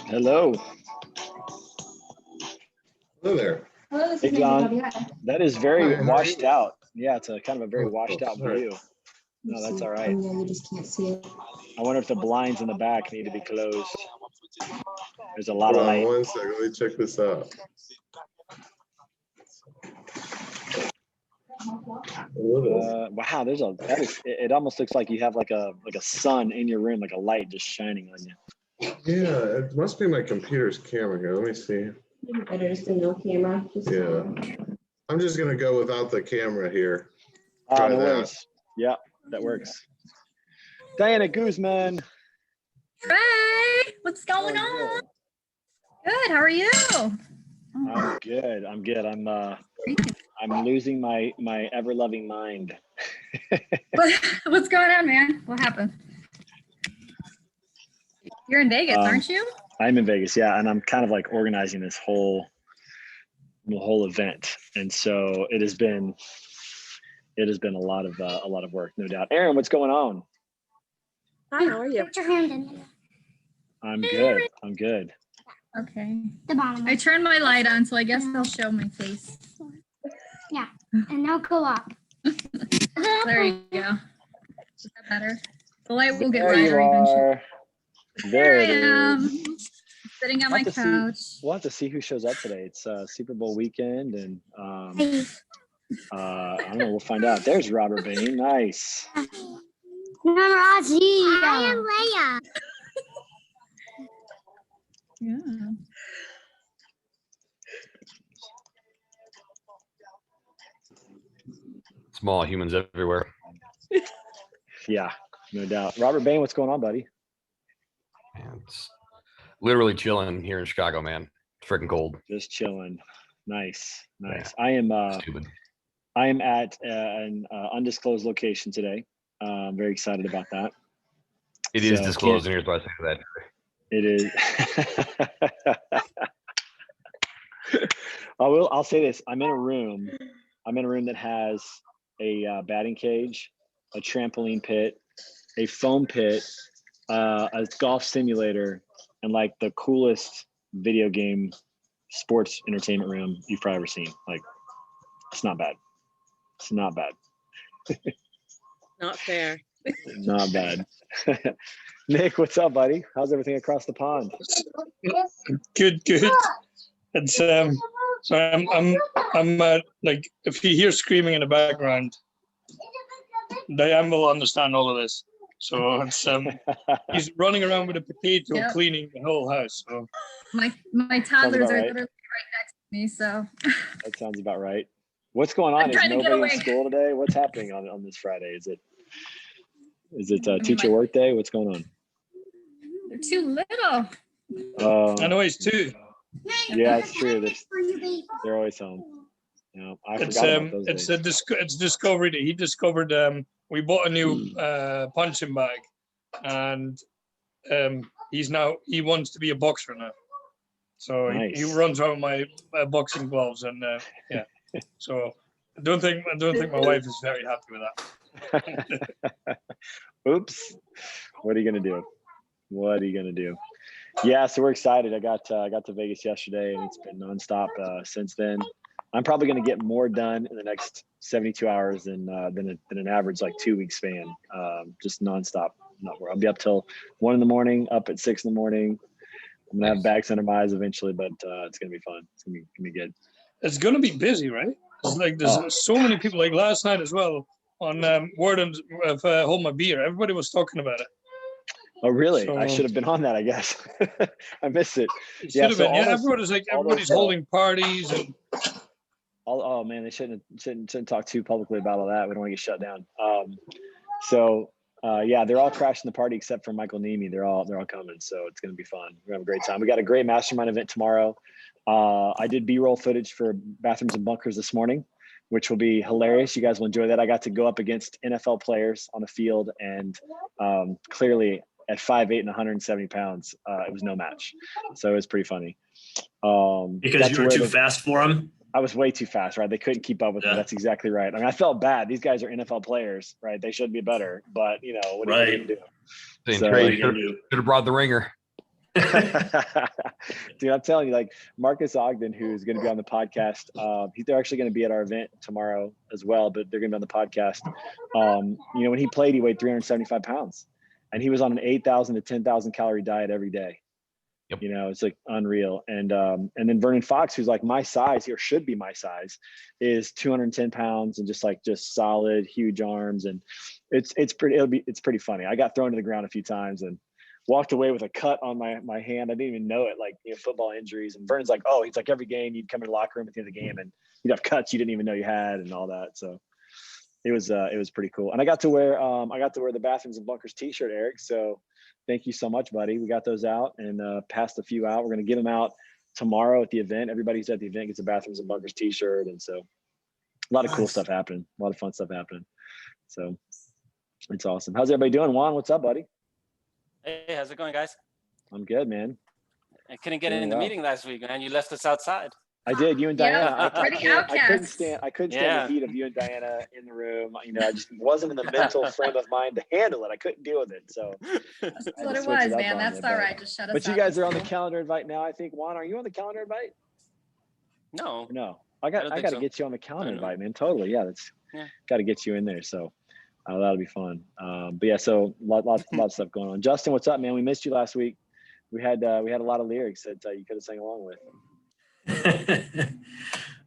Hello. Hello there. Hello, this Hey, is John. Megan. That is very Hi, how are washed you? out. Yeah, it's a kind of a very washed out sorry. view. No, that's all right. Yeah, you just can't see it. I wonder if the blinds in the back need to be closed. There's a lot Hold of on light. one second. Let me check this out. Wow, it almost looks like you have like a sun in your room, like a light just shining on you. Yeah, it must be my computer's camera here. Let me see. Maybe better just a no camera. Yeah. I'm just gonna go without the camera here. Oh, Try no that. worries. Yeah, that works. Diana Guzman. Hi, what's going How are on? you? Good, how are you? I'm good. I'm losing my ever-loving mind. What's going on, man? What happened? You're in Vegas, aren't you? I'm in Vegas, yeah, and I'm kind of like organizing the whole event, and so it has been a lot of work, no doubt. Aaron, what's going on? Hi, how are you? Put your hand in it. I'm good. I'm good. Okay. The bottom. I turned my light on, so I guess they'll show my face. Yeah, and now go up. There you go. Is that better? The light will get There you brighter eventually. are. There There I it am, is. sitting on my couch. We'll have to see who shows up today. It's Super Bowl weekend, and I don't know. We'll find out. There's Robert Bain. Nice. Numerazi. I am Leia. Yeah. Small humans everywhere. Yeah, no doubt. Robert Bain, what's going on, buddy? Man, it's literally chilling here in Chicago, man. It's freaking cold. Just chilling. Nice. Yeah. I am Stupid. at an undisclosed location today. I'm very excited about that. It is So, disclosed, and here's why I say that. It is. I'll say this. I'm in a room that has a batting cage, a trampoline pit, a foam pit, a golf simulator, and like the coolest video game sports entertainment room you've probably ever seen. Like, it's not bad. It's not bad. Not fair. Not bad. Nick, what's up, buddy? How's everything across the pond? Good. It's so I'm like, if you hear screaming in the background, Diane will understand all of this. So it's he's running around with a potato, Yep. cleaning the whole house. So My toddlers are right. literally right next to me, so That sounds about right. What's going on? I'm Is trying to get nobody away. in school today? What's happening on this Friday? Is it mean, teacher my- work day? What's going on? they're too little. I know he's two. Yeah, it's true. They're always home. Yeah, I It's forgot about those it's days. it's discovery day. He discovered we bought a new punching bag, and he wants to be a boxer now. So he Nice. runs around with my boxing gloves, and yeah. So I don't think my wife is very happy with that. Oops. What are you gonna do? Yeah, so we're excited. I got to Vegas yesterday, and it's been nonstop since then. I'm probably going to get more done in the next 72 hours than an average like 2 week span. Just nonstop. I'll be up till 1 a.m, up at 6 a.m. I'm gonna have bags under my eyes eventually, but it's gonna be fun. It's gonna be good. It's gonna be busy, right? It's like there's so many people. Like last night as well on Word of Hold My Beer. Everybody was talking about it. Oh, really? So- I should have been on that, I guess. I missed it. It Yeah, should have so been. Yeah, all those- everybody's holding parties and Oh man, they shouldn't talk too publicly about all that. We don't want to get shut down. Yeah, they're all crashing the party except for Michael Nemi. They're all coming, so it's gonna be fun. We're gonna have a great time. We got a great mastermind event tomorrow. I did B-roll footage for Bathrooms and Bunkers this morning, which will be hilarious. You guys will enjoy that. I got to go up against NFL players on the field, and clearly at 5'8" and 170 pounds, it was no match. So it was pretty funny. Because you were too fast for him? I was way too fast, right? They couldn't keep up with me. Yeah. That's exactly right. I mean, I felt bad. These guys are NFL players, right? They should be better, but what are you gonna do? Saying So- Trey should have brought the ringer. Dude, I'm telling you, like Marcus Ogden, who's going to be on the podcast, they're actually going to be at our event tomorrow as well, but they're going to be on the podcast. When he played, he weighed 375 pounds, and he was on an 8,000 to 10,000 calorie diet every day. Yep. It's like unreal. And then Vernon Fox, who's like my size, or should be my size, is 210 pounds and just solid, huge arms, and it's pretty funny. I got thrown to the ground a few times and walked away with a cut on my hand. I didn't even know it, football injuries. And Vernon's like, oh, he's like, every game you'd come in the locker room at the end of the game and you'd have cuts you didn't even know you had and all that. So it was pretty cool. And I got to wear the Bathrooms and Bunkers t-shirt, Eric. So thank you so much, buddy. We got those out and passed a few out. We're going to get them out tomorrow at the event. Everybody who's at the event gets a Bathrooms and Bunkers t-shirt. And so a lot of cool stuff happening, a lot of fun stuff happening. So it's awesome. How's everybody doing? Juan, what's up, buddy? Hey, how's it going, guys? I'm good, man. I couldn't get Doing in the well. meeting last week, man. You left us outside. I did. You and Yeah, Diana. pretty I couldn't outcast. stand Yeah. the heat of you and Diana in the room. I just wasn't in the mental frame of mind to handle it. I couldn't deal with it. So That's I what just it was, switched up man. on That's you, all but- right. Just shut us But you up. guys are on the calendar invite now. I think. Juan, are you on the calendar invite? No. No. I I don't got think to so. get you on the calendar I don't know. invite, man. Totally. Yeah. Yeah. Got to get you in there. So that'll be fun. But yeah. So lot of stuff going on. Justin, what's up, man? We missed you last week. We had a lot of lyrics that you could have sang along with.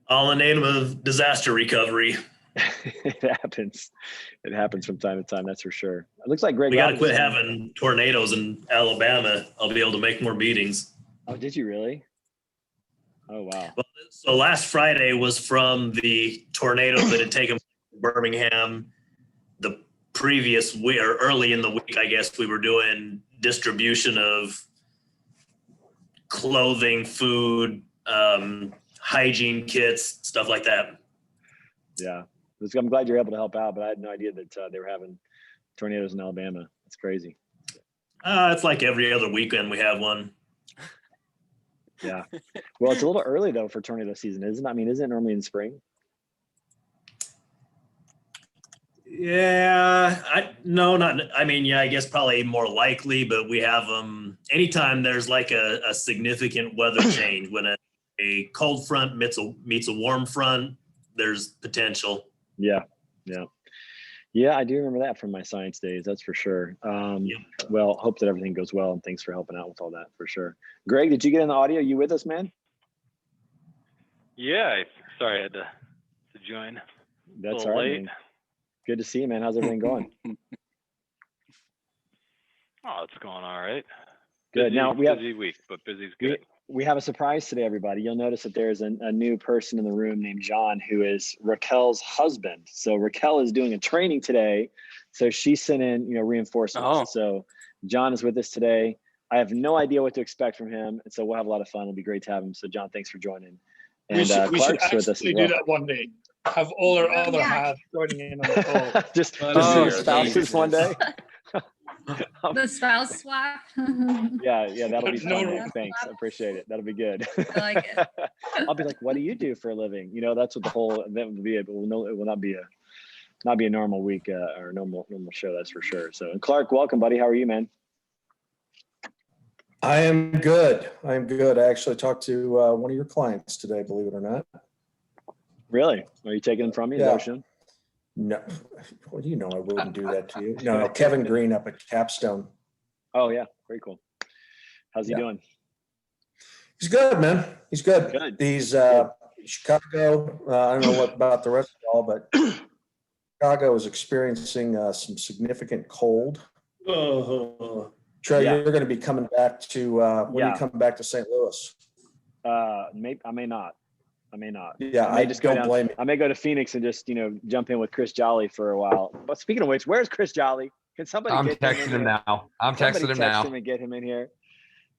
All in the name of disaster recovery. It happens. It happens from time to time. That's for sure. It looks like Greg. We got to Robertson- quit having tornadoes in Alabama. I'll be able to make more meetings. Oh, did you really? Oh, wow. Well, so last Friday was from the tornado that had taken place in Birmingham. The previous week, or early in the week, I guess, we were doing distribution of clothing, food, hygiene kits, stuff like that. Yeah. I'm glad you're able to help out, but I had no idea that they were having tornadoes in Alabama. It's crazy. It's like every other weekend we have one. Yeah. Well, it's a little early though for tornado season, isn't it? I mean, isn't it normally in spring? Yeah, I guess probably more likely, but we have them anytime there's like a significant weather change. When a cold front meets a warm front, there's potential. Yeah. I do remember that from my science days. That's for sure. Well, hope that everything goes well, and thanks for helping out with all that for sure. Greg, did you get in the audio? You with us, man? Yeah, sorry I had to join. That's little all right, late. man. Good to see you, man. How's everything going? Oh, it's going all right. Good. Busy, Now we have busy week, but busy's good. we have a surprise today, everybody. You'll notice that there's a new person in the room named John, who is Raquel's husband. So Raquel is doing a training today. So she sent in, reinforcements. Oh. So John is with us today. I have no idea what to expect from him. And so we'll have a lot of fun. It'll be great to have him. So John, thanks for joining. And we should Clark's with us as actually well. do that one day. Have all our other halves joining in on the call. just Oh, your spouses one day. The spouse swap. Yeah, that'll be No, fun. no. man. Thanks, I appreciate it. That'll be good. I like it. I'll be like, "What do you do for a living?" That's what the whole event will be. It will not be a normal week or normal show. That's for sure. So, and Clark, welcome, buddy. How are you, man? I am good. I actually talked to one of your clients today, believe it or not. Really? Are you taking them from me? Is that what you're doing? No, well, I wouldn't do that to you. No, Kevin Green up at Capstone. Oh yeah, very cool. How's he Yeah. doing? He's good, man. He's good. Good. He's Chicago. I don't know what about the rest of all, but Chicago is experiencing some significant cold. Oh, Trey, Yeah. you're going to be coming back to when Yeah. you come back to St. Louis. I may not. Yeah, may I just go don't down. blame you. I may go to Phoenix and just jump in with Chris Jolly for a while. But speaking of which, where's Chris Jolly? Can somebody I'm get texting in him here? now. I'm Somebody texting him text now. him and get him in here.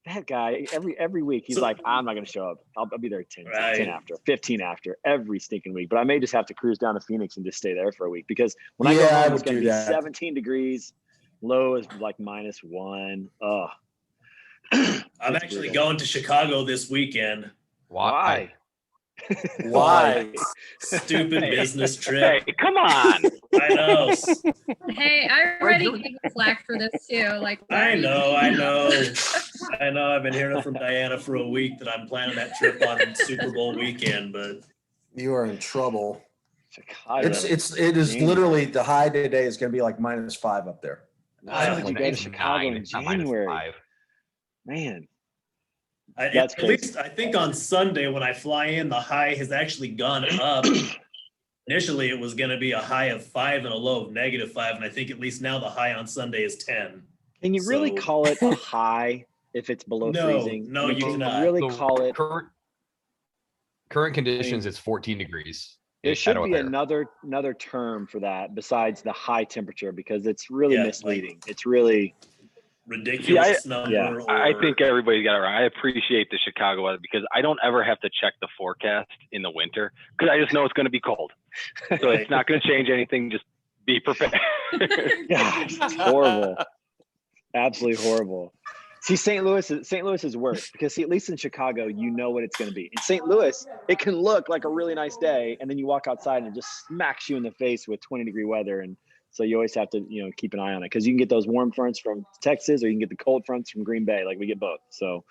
That guy, every week, he's like, I'm not going to show up. I'll be there at 10 Right. after, 15 after, every stinking week. But I may just have to cruise down to Phoenix and just stay there for a week because when I go Yeah, I home, would it's going to do be that. 17 degrees. Low is like -1. Oh, I'm It's actually brutal. going to Chicago this weekend. Why? Why? Stupid business trip. Hey, come on. I know. Hey, I already gave flack for this too. Like, I know. I've been hearing it from Diana for a week that I'm planning that trip on Super Bowl weekend, but You are in trouble. Chicago. It is literally the high today is going to be like -5 up there. Why would you go to It's Chicago in 9, not January? -5. Man, at crazy. least I think on Sunday when I fly in, the high has actually gone up. Initially, it was going to be a high of 5 and a low of -5, and I think at least now the high on Sunday is 10. Can you really So- call it a high if it's below freezing? No, you can cannot. really So call it. Current conditions, it's 14 degrees. There in should Shadow be Air. another term for that besides the high temperature because it's really Yeah, misleading. It's really Ridiculous number. yeah. Or, I think everybody got it right. I appreciate the Chicago weather because I don't ever have to check the forecast in the winter because I just know it's going to be cold. So it's not going to change anything. Just be prepared. gosh, it's horrible. Absolutely horrible. See, St. Louis is worse because see, at least in Chicago, you know what it's going to be. In St. Louis, it can look like a really nice day, and then you walk outside and it just smacks you in the face with 20-degree weather, and so you always have to keep an eye on it because you can get those warm fronts from Texas, or you can get the cold fronts from Green Bay. Like we get both, so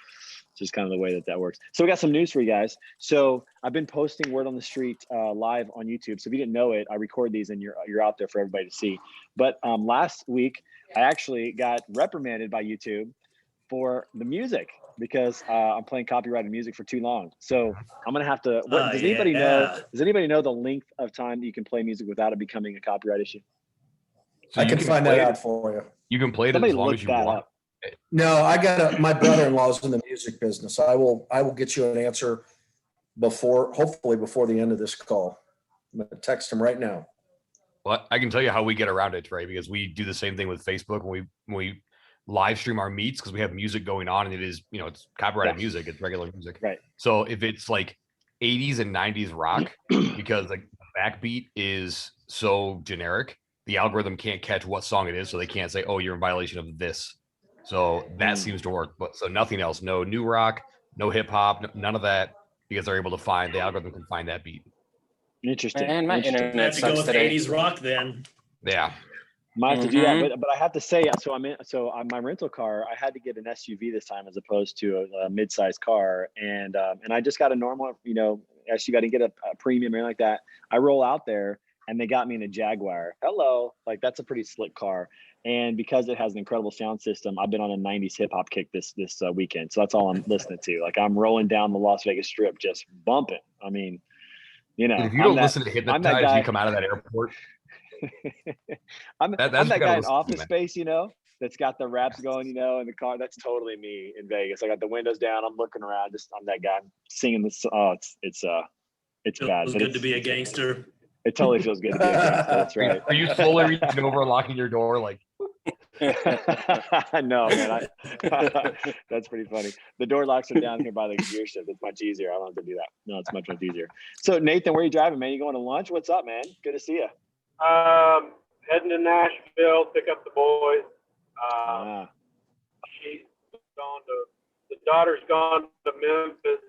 it's just kind of the way that works. So we got some news for you guys. So I've been posting Word on the Street live on YouTube. So if you didn't know it, I record these and you're out there for everybody to see. But last week, I actually got reprimanded by YouTube for the music because I'm playing copyrighted music for too long. So I'm gonna have to. Does anybody know? Does anybody know the length of time that you can play music without it becoming a copyright issue? So I you can find play that it- out for you. You can play it Somebody as long look as you that want. up. No, I got my brother-in-law's in the music business. I will get you an answer hopefully before the end of this call. I'm gonna text him right now. Well, I can tell you how we get around it, right? Because we do the same thing with Facebook when we live stream our meets because we have music going on and it is, it's copyrighted Yes. music, it's regular music. Right. So if it's like 80s and 90s rock, because like the backbeat is so generic, the algorithm can't catch what song it is, so they can't say, "Oh, you're in violation of this." So that seems to work. But so nothing else, no new rock, no hip hop, none of that, because they're able to find the algorithm can find that beat. Interesting. Man, my Interesting. I internet have to go sucks with today. 80s rock then. Yeah. Might have to do that, but I have to say, so on my rental car, I had to get an SUV this time as opposed to a mid-sized car, and I just got a normal, SUV. I didn't get a premium or anything like that. I roll out there, and they got me in a Jaguar. Hello, like that's a pretty slick car, and because it has an incredible sound system, I've been on a '90s hip hop kick this weekend, so that's all I'm listening to. Like I'm rolling down the Las Vegas Strip, just bumping. I mean, Dude, if you don't listen to I'm that Hypnotize, guy. you come out of that airport. I'm That's that gotta guy in listen to, Office man. Space, that's got the raps going, in the car. That's totally me in Vegas. I got the windows down. I'm looking around. I'm that guy. I'm singing this. Oh, it's bad. Feels But good to be a gangster. it totally feels good to be a gangster. That's right. Are you slowly reaching over, locking your door, like? No, man. That's pretty funny. The door locks are down here by the gear shift. It's much easier. I don't have to do that. No, it's much easier. So Nathan, where are you driving, man? You going to lunch? What's up, man? Good to see you. Heading to Nashville, pick up the boys. She's gone to, the daughter's gone to Memphis.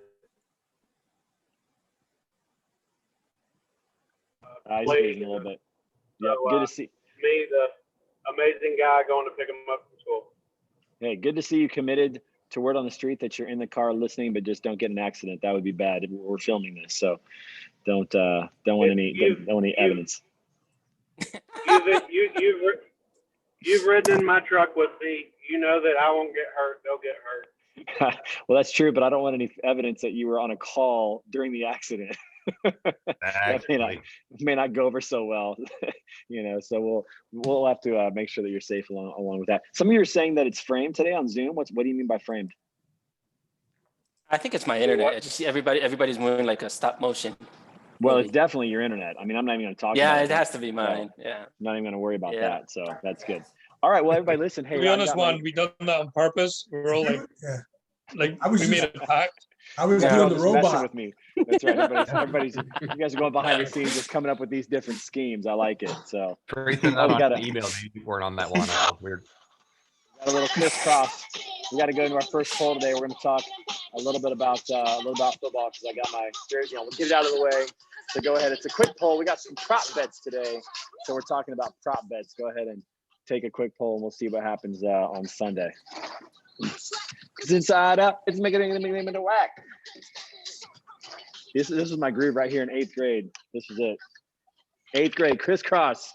He's freezing a little bit. Yeah, So, good to see. Me, the amazing guy, going to pick him up from school. Hey, good to see you committed to Word on the Street that you're in the car listening, but just don't get an accident. That would be bad. We're filming this, so don't want any evidence. You've ridden in my truck with me. You know that I won't get hurt. They'll get hurt. Well, that's true, but I don't want any evidence that you were on a call during the accident. That may not go over so well, So we'll have to make sure that you're safe along with that. Some of you are saying that it's framed today on Zoom. What do you mean by framed? I think it's my internet. I just see everybody's moving like a stop motion. Well, it's definitely your internet. I mean, I'm not even going to talk about Yeah, it. it has to be mine. Yeah. I'm not even going to worry about that. So that's good. All right. Well, everybody listen. Hey, To be honest, we done that on purpose. We're all like, we made a pact. I was doing the messing robot. with me. That's right. Everybody's you guys are going behind the scenes, just coming up with these different schemes. I like it. So Everything we on got the email, maybe weren't on that one. Weird. Got a little crisscross. We got to go into our first poll today. We're going to talk a little bit about football because I got my jersey on. We'll get it out of the way. So go ahead. It's a quick poll. We got some prop bets today, so we're talking about prop bets. Go ahead and take a quick poll, and we'll see what happens on Sunday. It's inside out. It's making a whack. This is my groove right here in 8th grade. This is it. 8th grade, crisscross.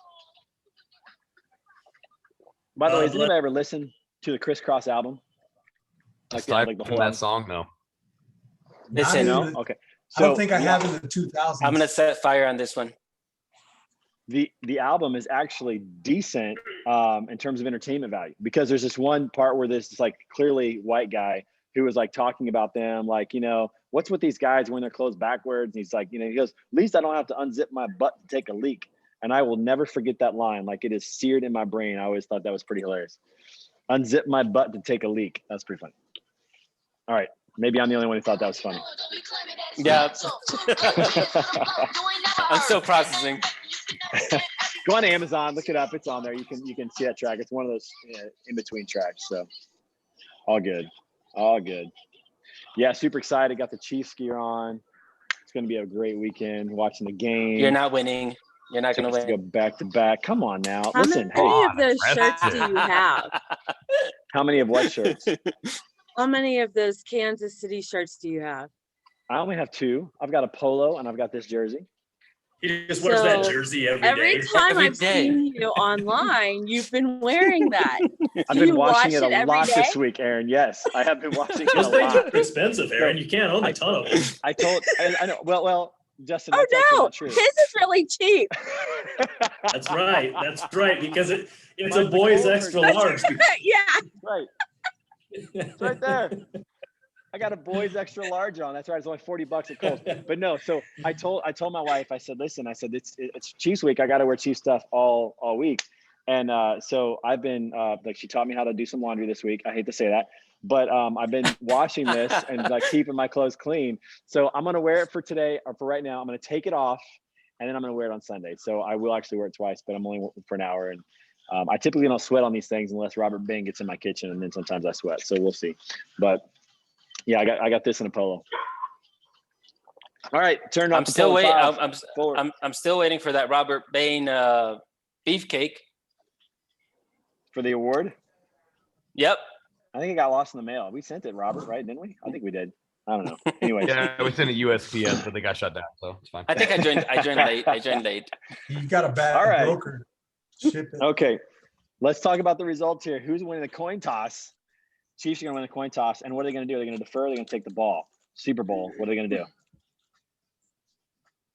By the way, has anybody ever listened to the Crisscross album? Like the whole that song? No. Listen, No? Okay. I don't think I have in the 2000s. I'm gonna set fire on this one. The album is actually decent in terms of entertainment value, because there's this one part where this like clearly white guy who was like talking about them, like, you know, what's with these guys wearing their clothes backwards? And he's like, you know, he goes, at least I don't have to unzip my butt to take a leak. And I will never forget that line. Like, it is seared in my brain. I always thought that was pretty hilarious. Unzip my butt to take a leak. That's pretty funny. All right. Maybe I'm the only one who thought that was funny. Yeah. I'm still processing. Go on Amazon, look it up. It's on there. You can see that track. It's one of those in between tracks. So all good. All good. Yeah, super excited. Got the Chiefs gear on. It's going to be a great weekend watching the game. You're not winning. You're not going to win. Go back to back. Come on now. How Listen. many of those shirts do you have? How many of what shirts? How many of those Kansas City shirts do you have? I only have 2. I've got a polo and I've got this jersey. He just wears that jersey every Every day. time I've seen you online, you've been wearing that. I've been washing it a lot this week, Aaron. Yes, I have been washing it a Those things lot. are expensive, Aaron. You can't own a ton of them. I know. Well, Justin. Oh That's actually no, not true. his is really cheap. That's right. That's right. Because it's a boy's extra large. Yeah. Right. It's right there. I got a boy's extra large on. That's right. It's only $40 at Kohl's. But no, so I told my wife, I said, listen, I said, it's Chiefs week. I got to wear Chiefs stuff all week. And so I've been like, she taught me how to do some laundry this week. I hate to say that, but I've been washing this and like keeping my clothes clean. So I'm going to wear it for today, or for right now. I'm going to take it off and then I'm going to wear it on Sunday. So I will actually wear it twice, but I'm only for an hour. And I typically don't sweat on these things unless Robert Bain gets in my kitchen, and then sometimes I sweat. So we'll see. But yeah, I got this in a polo. All right, turn on. I'm still waiting. I'm still waiting for that Robert Bain beefcake for the award. Yep. I think it got lost in the mail. We sent it, Robert, right? Didn't we? I think we did. I don't know. Anyways. Yeah, it was in a USPS, but they got shut down, so it's fine. I think I joined late. You got a bad All right. broker. Ship it. Okay, let's talk about the results here. Who's winning the coin toss? Chiefs are going to win the coin toss. And what are they going to do? They're going to defer. They're going to take the ball. Super Bowl. What are they going to do?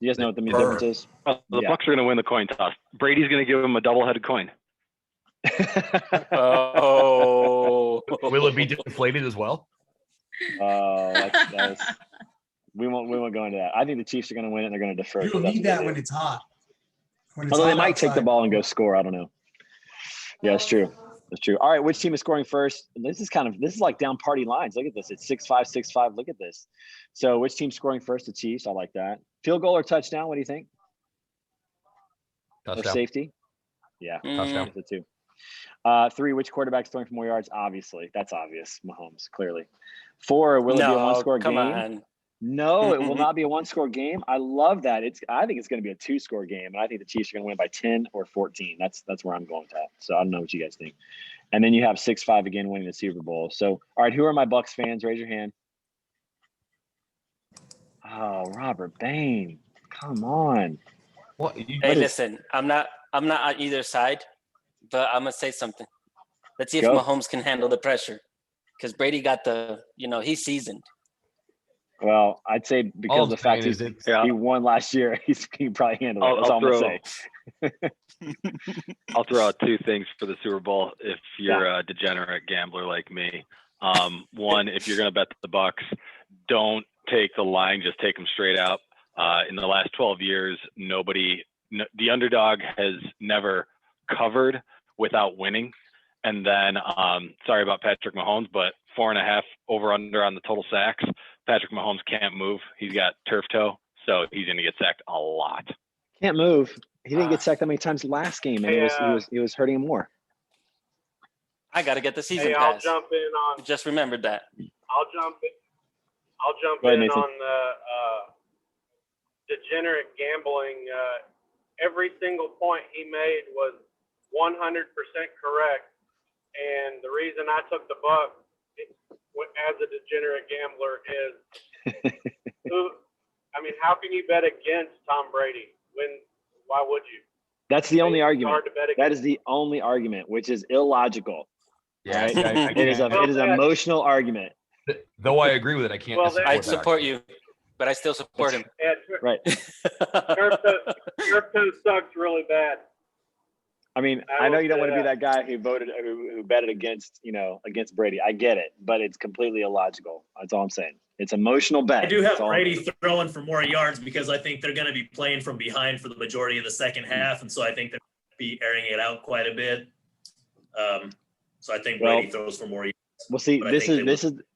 You guys know what the difference is? The Bucs are going to win the coin toss. Brady's going to give them a double-headed coin. Oh. Will it be deflated as well? That's we won't go into that. I think the Chiefs are going to win it and they're going to defer. You need that when it's hot. Although they might take the ball and go score. I don't know. Yeah, it's true. That's true. All right, which team is scoring first? This is like down party lines. Look at this. It's 6-5, 6-5. Look at this. So which team's scoring first? The Chiefs. I like that. Field goal or touchdown? What do you think? Touchdown. Or safety? Yeah. Touchdown. The 2. 3, which quarterback's throwing for more yards? Obviously. That's obvious. Mahomes, clearly. 4, will it be a one-score game? On. No, it will not be a one-score game. I love that. I think it's going to be a 2-score game, and I think the Chiefs are going to win by 10 or 14. That's where I'm going with that. So I don't know what you guys think. And then you have 6-5 again winning the Super Bowl. So, all right, who are my Bucs fans? Raise your hand. Oh, Robert Bain, come on. Hey, listen, I'm not on either side, but I'm gonna say something. Let's see if Go. Mahomes can handle the pressure, because Brady got he's seasoned. Well, I'd say because of the fact he won last year, he can probably handle it. That's all I'm going to say. I'll throw out 2 things for the Super Bowl if you're a degenerate gambler like me. One, if you're going to bet the Bucs, don't take the line, just take them straight out. In the last 12 years, the underdog has never covered without winning. And then, sorry about Patrick Mahomes, but 4.5 over under on the total sacks. Patrick Mahomes can't move. He's got turf toe, so he's going to get sacked a lot. Can't move. He didn't get sacked that many times last game, and it was hurting him more. I got to get the season I'll pass. jump in on. Just remembered that. I'll jump in. I'll jump Go ahead, in Nathan. on the degenerate gambling. Every single point he made was 100% correct. And the reason I took the buck as a degenerate gambler is, how can you bet against Tom Brady? Why would you? That's the only It's argument. hard to bet That against. is the only argument, which is illogical. Yeah, Right? I It is an emotional argument. Though I agree with it, I can't. Well, I support you, but I still support him. Yeah, Right. Turf toe sucks really bad. I mean, I I know will you don't say want to be that. that guy who betted against Brady. I get it, but it's completely illogical. That's all I'm saying. It's emotional bet. I do That's have all. Brady throwing for more yards because I think they're going to be playing from behind for the majority of the second half, and so I think they're going to be airing it out quite a bit. So I think Brady throws for more yards. Well, see, this is.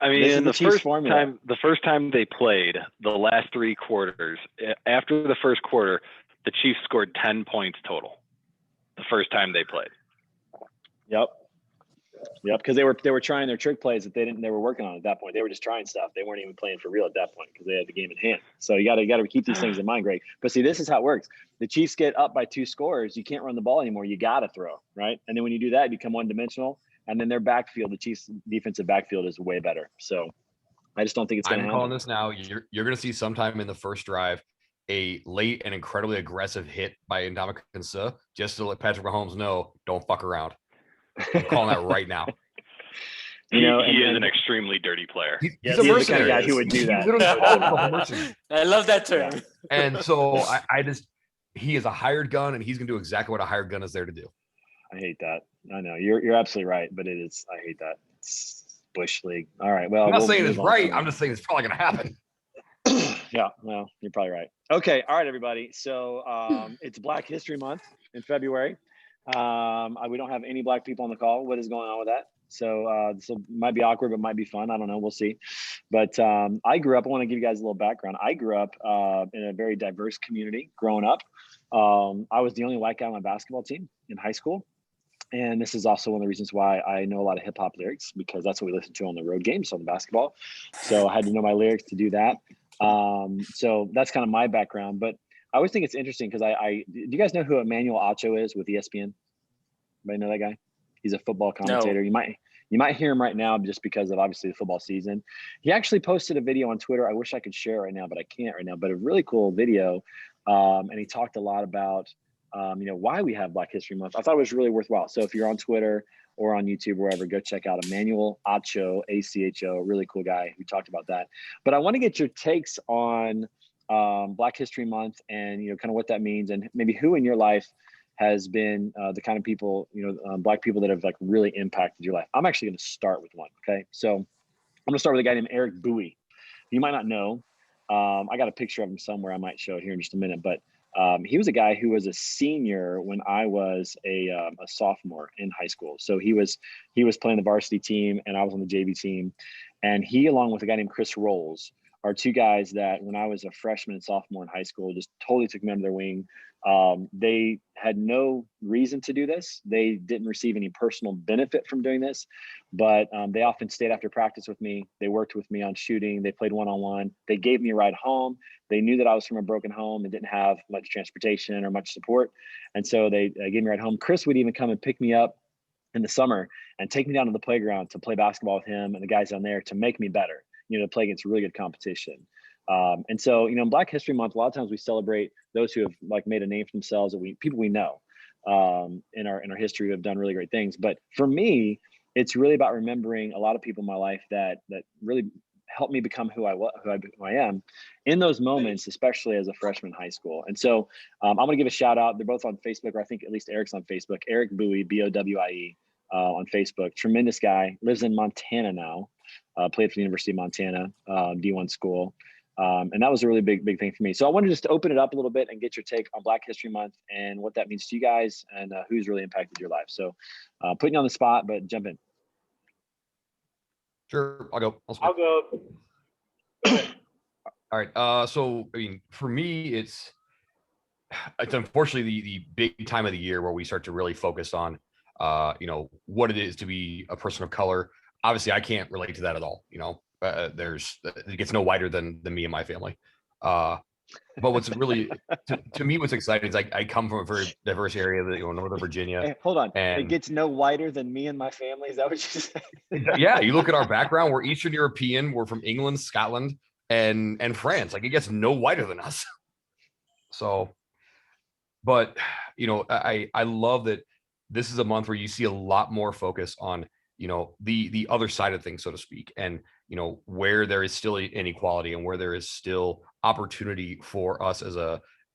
I mean, this is the Chiefs' first formula. time they played, the last three quarters, after the first quarter, the Chiefs scored 10 points total. The first time they played. Yep, because they were trying their trick plays that they were working on at that point. They were just trying stuff. They weren't even playing for real at that point because they had the game in hand. So you got to keep these things in mind, Greg. But see, this is how it works. The Chiefs get up by 2 scores. You can't run the ball anymore. You got to throw, right? And then when you do that, you become one-dimensional. And then their backfield, the Chiefs' defensive backfield, is way better. So I just don't think it's going to I'm happen. calling this now. You're going to see sometime in the first drive a late and incredibly aggressive hit by Ndamukong Suh just to let Patrick Mahomes know, don't fuck around. I'm calling that right now. He is an extremely dirty player. He's Yes, a he is the mercenary. kind of guy who would do that. He literally called himself a mercenary. I love that term. Yeah. And so he is a hired gun, and he's going to do exactly what a hired gun is there to do. I hate that. I know you're absolutely right, but it is. I hate that. It's Bush League. All right. Well, I'm not we'll saying it's move on right. from I'm just saying it's probably going to happen. Yeah, well, you're probably right. Okay, all right, everybody. So it's Black History Month in February. We don't have any Black people on the call. What is going on with that? So it might be awkward, but might be fun. I don't know. We'll see. But I grew up. I want to give you guys a little background. I grew up in a very diverse community growing up. I was the only white guy on my basketball team in high school. And this is also one of the reasons why I know a lot of hip hop lyrics, because that's what we listen to on the road games on the basketball. So I had to know my lyrics to do that. So that's kind of my background. But I always think it's interesting because do you guys know who Emmanuel Acho is with ESPN? Anybody know that guy? He's a football commentator. No. You might hear him right now just because of obviously the football season. He actually posted a video on Twitter. I wish I could share it right now, but I can't right now. But a really cool video, and he talked a lot about why we have Black History Month. I thought it was really worthwhile. So if you're on Twitter or on YouTube, wherever, go check out Emmanuel Acho, A-C-H-O, really cool guy who talked about that. But I want to get your takes on Black History Month and, kind of what that means, and maybe who in your life has been the kind of people, Black people that have like really impacted your life. I'm actually going to start with one. Okay. So I'm going to start with a guy named Eric Bowie. You might not know. I got a picture of him somewhere. I might show it here in just a minute, but he was a guy who was a senior when I was a sophomore in high school. So he was playing the varsity team and I was on the JV team. And he, along with a guy named Chris Rolls, are two guys that when I was a freshman and sophomore in high school, just totally took me under their wing. They had no reason to do this. They didn't receive any personal benefit from doing this, but they often stayed after practice with me. They worked with me on shooting. They played one-on-one. They gave me a ride home. They knew that I was from a broken home and didn't have much transportation or much support. And so they gave me a ride home. Chris would even come and pick me up in the summer and take me down to the playground to play basketball with him and the guys down there to make me better, to play against really good competition. And so, in Black History Month, a lot of times we celebrate those who have like made a name for themselves, people we know in our history who have done really great things. But for me, it's really about remembering a lot of people in my life that really helped me become who I am in those moments, especially as a freshman in high school. And so I'm going to give a shout out. They're both on Facebook, or I think at least Eric's on Facebook. Eric Bowie, B-O-W-I-E, on Facebook. Tremendous guy. Lives in Montana now. Played for the University of Montana, D1 school. And that was a really big thing for me. So I wanted just to open it up a little bit and get your take on Black History Month and what that means to you guys and who's really impacted your life. So putting you on the spot, but jump in. Sure, I'll go. I'll go. All right. So, I mean, for me, it's unfortunately the big time of the year where we start to really focus on, what it is to be a person of color. Obviously, I can't relate to that at all. it gets no whiter than me and my family. But what's really to me what's exciting is I come from a very diverse area, that Northern Virginia. Hey, hold on. And it gets no whiter than me and my family. Is that what you said? yeah, you look at our background, we're Eastern European, we're from England, Scotland, and France. Like, it gets no whiter than us. So, but I love that this is a month where you see a lot more focus on the other side of things, so to speak, and where there is still inequality and where there is still opportunity for us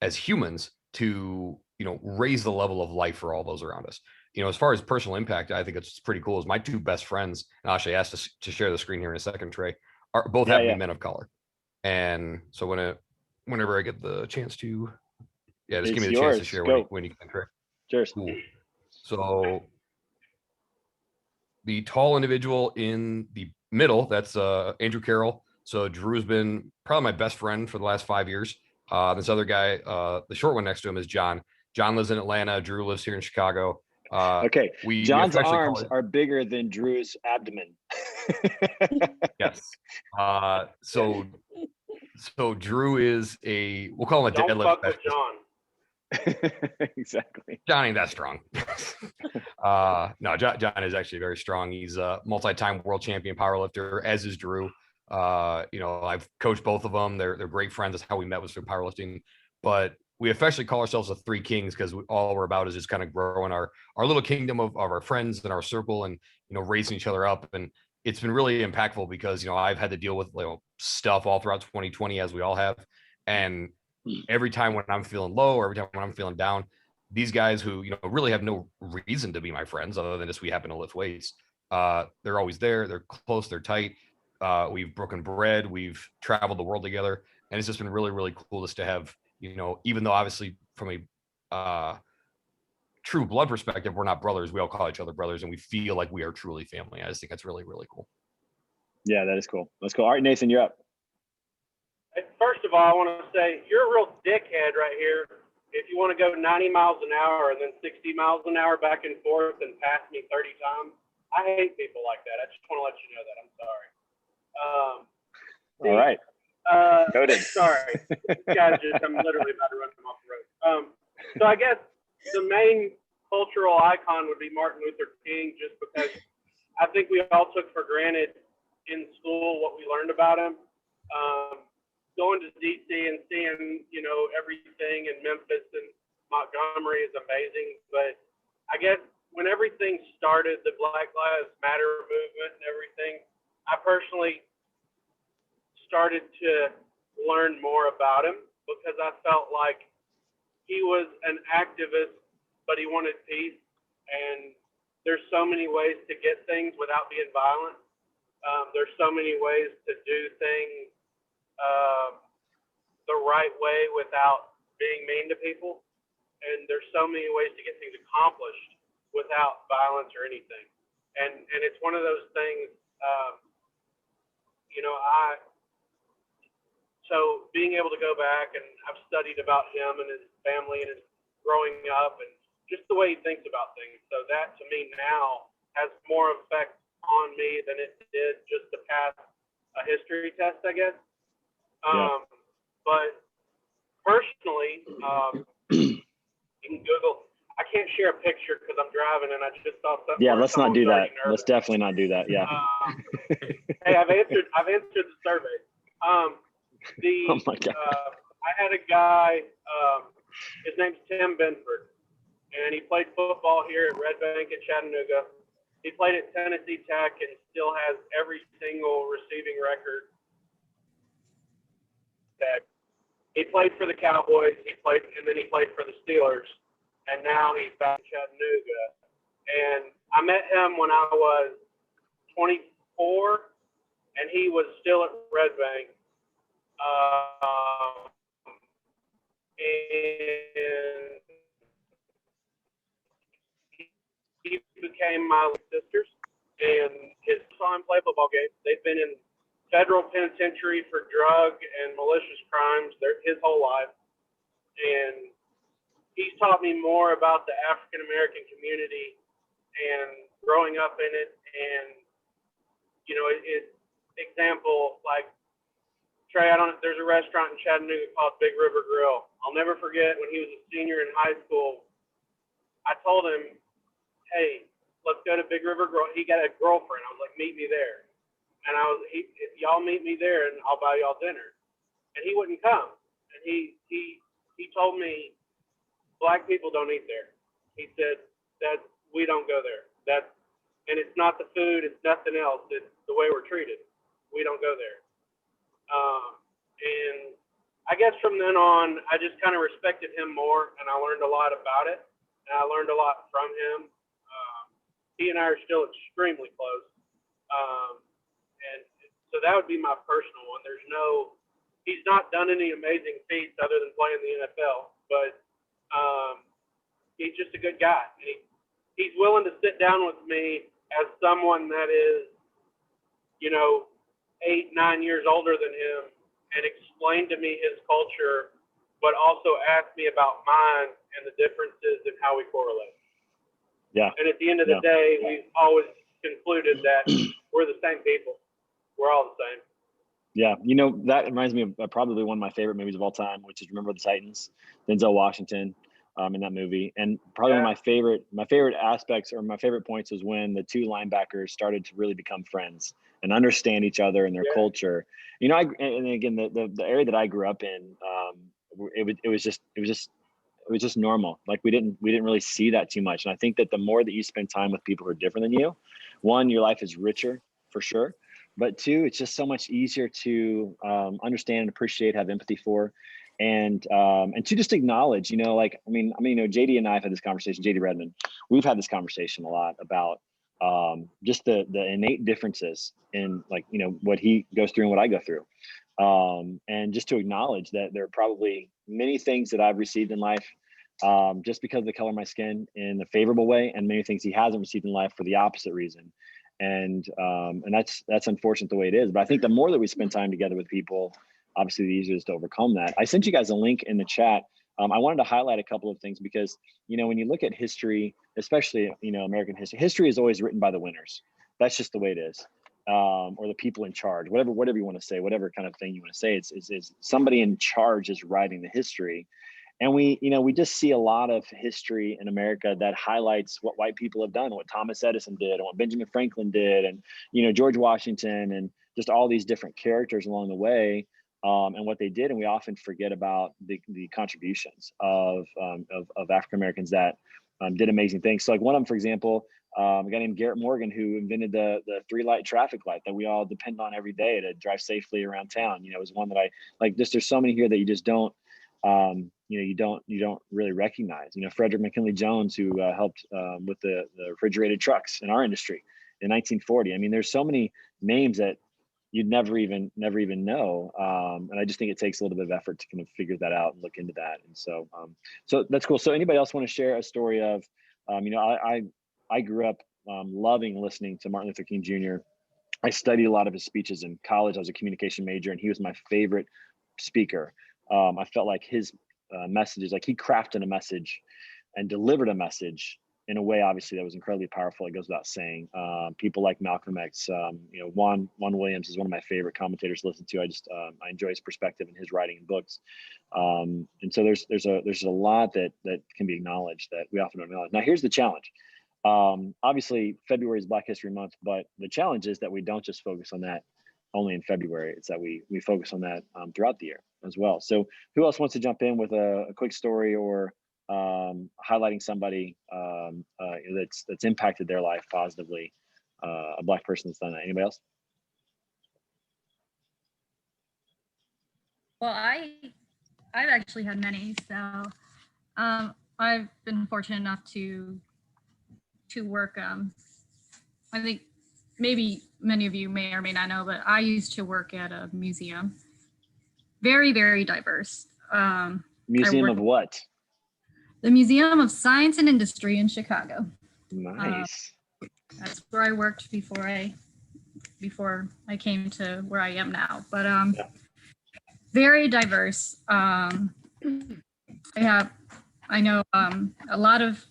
as humans to raise the level of life for all those around us. As far as personal impact, I think it's pretty cool. Is my two best friends, and I'll actually asked to share the screen here in a second, Trey, are both happen to be men of color. And so whenever I get the chance to, just give me the chance to share when you can, Trey. Cheers. Cool. So the tall individual in the middle, that's Andrew Carroll. So Drew's been probably my best friend for the last 5 years. This other guy, the short one next to him, is John. John lives in Atlanta. Drew lives here in Chicago. Okay. John's arms are bigger than Drew's abdomen. Yes. So Drew is we'll call him a Don't deadlift fuck with specialist. John. Exactly. John ain't that strong. No, John is actually very strong. He's a multi-time world champion powerlifter, as is Drew. I've coached both of them. They're great friends. That's how we met, was through powerlifting. But we officially call ourselves the Three Kings because all we're about is just kind of growing our little kingdom of our friends and our circle, and raising each other up. And it's been really impactful because I've had to deal with stuff all throughout 2020, as we all have. And every time when I'm feeling low, or every time when I'm feeling down, these guys who really have no reason to be my friends other than just we happen to lift weights, they're always there. They're close. They're tight. We've broken bread. We've traveled the world together, and it's just been really, really cool just to have even though obviously from a true blood perspective, we're not brothers. We all call each other brothers, and we feel like we are truly family. I just think that's really, really cool. Yeah, that is cool. That's cool. All right, Nathan, you're up. First of all, I want to say you're a real dickhead right here. If you want to go 90 miles an hour and then 60 miles an hour back and forth and pass me 30 times, I hate people like that. I just want to let you know that. I'm sorry. All right. Noted. Sorry. This guy's I'm literally about to run him off the road. So I guess the main cultural icon would be Martin Luther King, just because I think we all took for granted in school what we learned about him. Going to DC and seeing, everything in Memphis and Montgomery is amazing. But I guess when everything started, the Black Lives Matter movement and everything, I personally started to learn more about him because I felt like he was an activist, but he wanted peace. And there's so many ways to get things without being violent. There's so many ways to do things the right way without being mean to people. And there's so many ways to get things accomplished without violence or anything. And it's one of those things, so being able to go back, and I've studied about him and his family and his growing up and just the way he thinks about things. So that to me now has more effect on me than it did just to pass a history test, I guess. But personally, you can Google. I can't share a picture because I'm driving and I just saw something. Yeah, let's not do that. Let's definitely not do that. Yeah. Hey, I've answered the survey. Oh my God. I had a guy. His name's Tim Benford, and he played football here at Red Bank at Chattanooga. He played at Tennessee Tech and still has every single receiving record. He played for the Cowboys. And then he played for the Steelers, and now he's back in Chattanooga. And I met him when I was 24, and he was still at Red Bank. And he became my sisters, and his saw him play football games. They've been in federal penitentiary for drug and malicious crimes his whole life. And he's taught me more about the African American community and growing up in it. And, example, like Trey, there's a restaurant in Chattanooga called Big River Grill. I'll never forget when he was a senior in high school. I told him, hey, let's go to Big River Grill. He got a girlfriend. I was like, meet me there. And y'all meet me there and I'll buy y'all dinner. And he wouldn't come. And he told me, black people don't eat there. He said that we don't go there. And it's not the food, it's nothing else. It's the way we're treated. We don't go there. And I guess from then on, I just kind of respected him more, and I learned a lot about it, and I learned a lot from him. He and I are still extremely close. And so that would be my personal one. He's not done any amazing feats other than playing the NFL, but he's just a good guy. And he's willing to sit down with me as someone that is, 8-9 years older than him and explain to me his culture, but also ask me about mine and the differences in how we correlate. Yeah. And at the end of the day, we've always concluded that we're the same people. We're all the same. Yeah, that reminds me of probably one of my favorite movies of all time, which is Remember the Titans, Denzel Washington in that movie. And probably one of my favorite aspects or my favorite points was when the two linebackers started to really become friends and understand each other and their culture. And again, the area that I grew up in, it was just normal. Like we didn't really see that too much. And I think that the more that you spend time with people who are different than you, one, your life is richer for sure. But two, it's just so much easier to understand and appreciate, have empathy for, and to just acknowledge, JD and I have had this conversation, JD Redmond, we've had this conversation a lot about just the innate differences in what he goes through and what I go through. And just to acknowledge that there are probably many things that I've received in life just because of the color of my skin in a favorable way, and many things he hasn't received in life for the opposite reason. And that's unfortunate the way it is. But I think the more that we spend time together with people, obviously the easier it is to overcome that. I sent you guys a link in the chat. I wanted to highlight a couple of things because, when you look at history, especially, American history is always written by the winners. That's just the way it is. Or the people in charge, whatever you want to say, whatever kind of thing you want to say, it's somebody in charge is writing the history. And we just see a lot of history in America that highlights what white people have done, what Thomas Edison did, and what Benjamin Franklin did, and George Washington, and just all these different characters along the way, and what they did. And we often forget about the contributions of African Americans that did amazing things. So, like one of them, for example, a guy named Garrett Morgan, who invented the 3-light traffic light that we all depend on every day to drive safely around town. Was one that I like. Just there's so many here that you just don't. You don't really recognize. Frederick McKinley Jones, who helped with the refrigerated trucks in our industry in 1940. I mean, there's so many names that you'd never even know. And I just think it takes a little bit of effort to kind of figure that out and look into that. And so that's cool. So anybody else want to share a story of, I grew up loving listening to Martin Luther King Jr. I studied a lot of his speeches in college. I was a communication major, and he was my favorite speaker. I felt like his messages, like he crafted a message and delivered a message in a way, obviously, that was incredibly powerful. It goes without saying. People like Malcolm X, Juan Williams is one of my favorite commentators to listen to. I enjoy his perspective and his writing and books. And so there's a lot that can be acknowledged that we often don't acknowledge. Now, here's the challenge. Obviously, February is Black History Month, but the challenge is that we don't just focus on that only in February. It's that we focus on that throughout the year as well. So who else wants to jump in with a quick story or highlighting somebody that's impacted their life positively, a Black person that's done that? Anybody else? Well, I've actually had many. So I've been fortunate enough to work. I think maybe many of you may or may not know, but I used to work at a museum. Very, very diverse. Museum of what? The Museum of Science and Industry in Chicago. Nice. That's where I worked before I came to where I am now. But very diverse. I know a lot of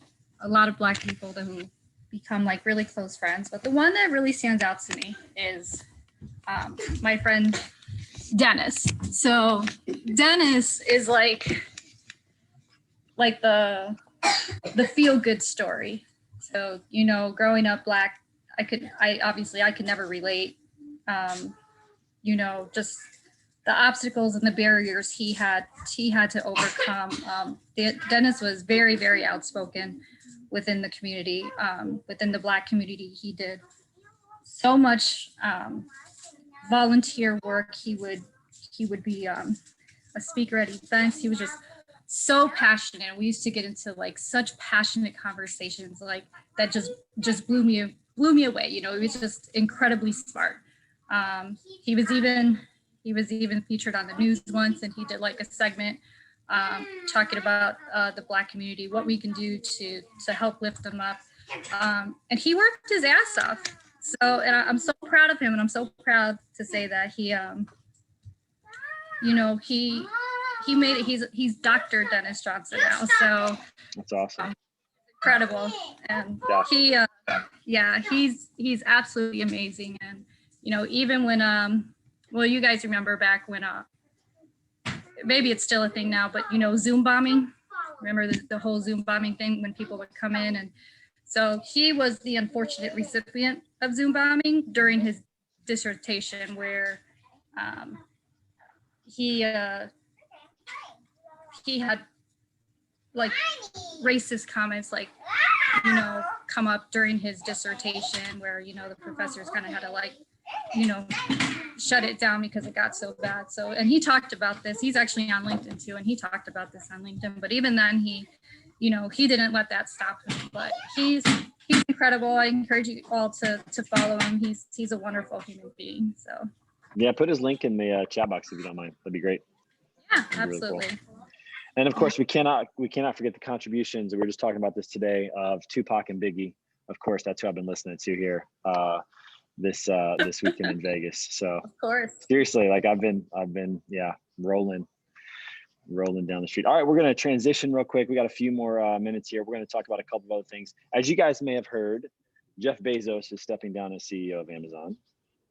Black people who become like really close friends. But the one that really stands out to me is my friend Dennis. So Dennis is like the feel good story. So, you know, growing up Black, I could never relate. You know, just the obstacles and the barriers he had to overcome. Dennis was very, very outspoken within the community, within the Black community. He did so much volunteer work. He would be a speaker at events. He was just so passionate. We used to get into like such passionate conversations like that just blew me away. You know, he was just incredibly smart. He was even featured on the news once, and he did like a segment talking about the Black community, what we can do to help lift them up. And he worked his ass off. So, and I'm so proud of him, and I'm so proud to say that he, you know, he made it. He's Dr. Dennis Johnson now. So that's awesome. Incredible. And he's absolutely amazing. And, you know, even when, well, you guys remember back when, maybe it's still a thing now, but, you know, Zoom bombing, remember the whole Zoom bombing thing when people would come in. And so he was the unfortunate recipient of Zoom bombing during his dissertation, where he had like racist comments, like, you know, come up during his dissertation, where, you know, the professors kind of had to like, you know, shut it down because it got so bad. So, and he talked about this. He's actually on LinkedIn too, and he talked about this on LinkedIn. But even then, he, you know, he didn't let that stop him. But he's incredible. I encourage you all to follow him. He's a wonderful human being. So yeah, put his link in the chat box if you don't mind. That'd be great. Yeah, That'd be absolutely. Really cool. And of course, we cannot forget the contributions. We were just talking about this today of Tupac and Biggie. Of course, that's who I've been listening to here this weekend in Vegas. So of course, seriously, like I've been rolling down the street. All right, we're going to transition real quick. We got a few more minutes here. We're going to talk about a couple of other things. As you guys may have heard, Jeff Bezos is stepping down as CEO of Amazon.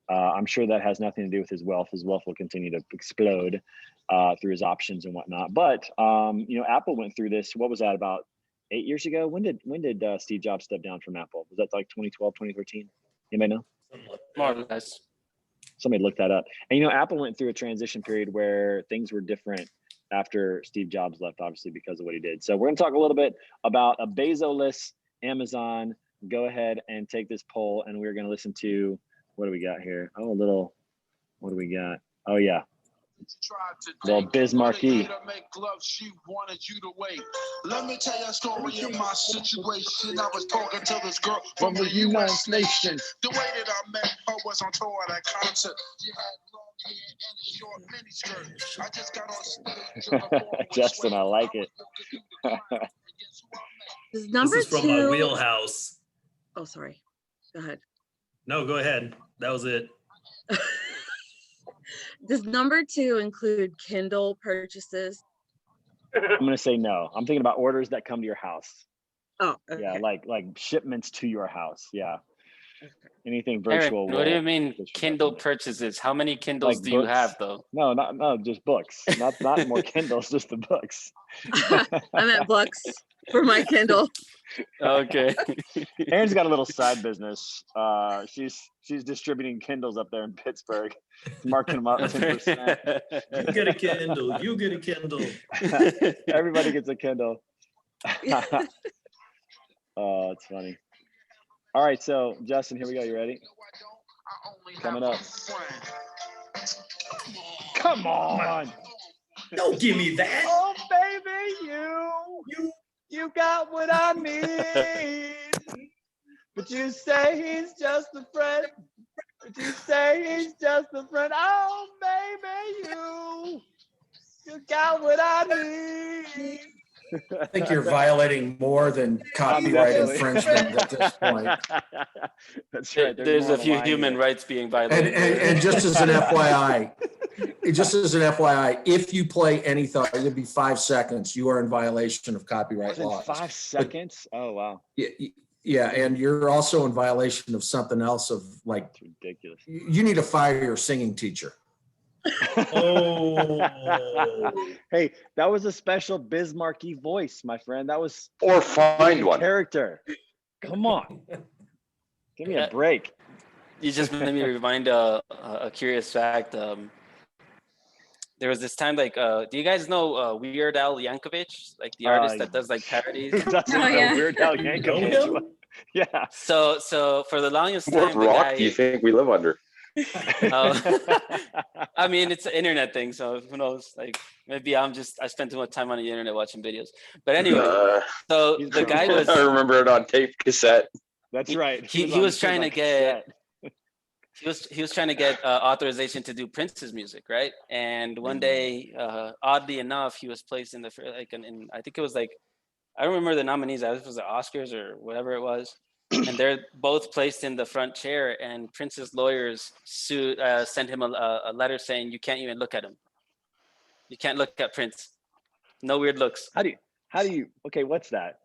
I'm sure that has nothing to do with his wealth. His wealth will continue to explode through his options and whatnot. But you know, Apple went through this. What was that, about 8 years ago? When did Steve Jobs step down from Apple? Was that like 2012, 2013? Anybody know? More or less. Somebody look that up. And you know, Apple went through a transition period where things were different after Steve Jobs left, obviously because of what he did. So we're going to talk a little bit about a Bezos-less Amazon. Go ahead and take this poll, and we're going to listen to, what do we got here? Oh, what do we got? Oh yeah, little Biz Markie. Let me tell you a story of my situation. I was talking to this girl from the U.S. nation. The way that I met her was on tour at a concert. She had long hair and a short miniskirt. I just got on stage. Justin, I like it. This is from my wheelhouse. Oh, sorry. Go ahead. No, go ahead. That was it. Does number 2 include Kindle purchases? I'm going to say no. I'm thinking about orders that come to your house. Oh, okay. Yeah, like shipments to your house. Yeah. Okay. Anything Eric, virtual. what do you mean Kindle purchases? How many Kindles Like do you books? have though? No, just books. Not more Kindles, just the books. I meant books for my Kindle. Okay. Erin's got a little side business. She's distributing Kindles up there in Pittsburgh, marking them up 10%. You get a Kindle. You get a Kindle. Everybody gets a Kindle. Oh, it's funny. All right, so Justin, here we go. You ready? Coming up. Come on. Don't give me that. Oh, baby, you got what I need. But you say he's just a friend. Oh, baby, you got what I need. I think you're violating more than copyright infringement at this point. That's right. There's a few human rights being violated. And just as an FYI, if you play anything, it'll be 5 seconds. You are in violation of copyright laws. 5 seconds? Oh, wow. Yeah, Yeah, and you're also in violation of something else of like, It's ridiculous. you need to fire your singing teacher. Oh. Hey, that was a special Bismarcky voice, my friend. That was Or find one. character. Come on. Give me a break. You just made me remind a curious fact. There was this time, like, do you guys know Weird Al Yankovic, like the artist that does like parodies? Who doesn't know Weird Al Yankovic? Yeah. So for the longest What time, the rock guy, do you think we live under? I mean, it's an internet thing, so who knows? Like, maybe I spent too much time on the internet watching videos. But anyway, so the guy was. I remember it on tape cassette. That's right. He was trying to get. He was trying to get authorization to do Prince's music, right? And one day, oddly enough, he was placed in the in I think it was like, I don't remember the nominees. I think it was the Oscars or whatever it was, and they're both placed in the front chair. And Prince's lawyers sent him a letter saying you can't even look at him. You can't look at Prince. No weird looks. How do you? Okay, what's that?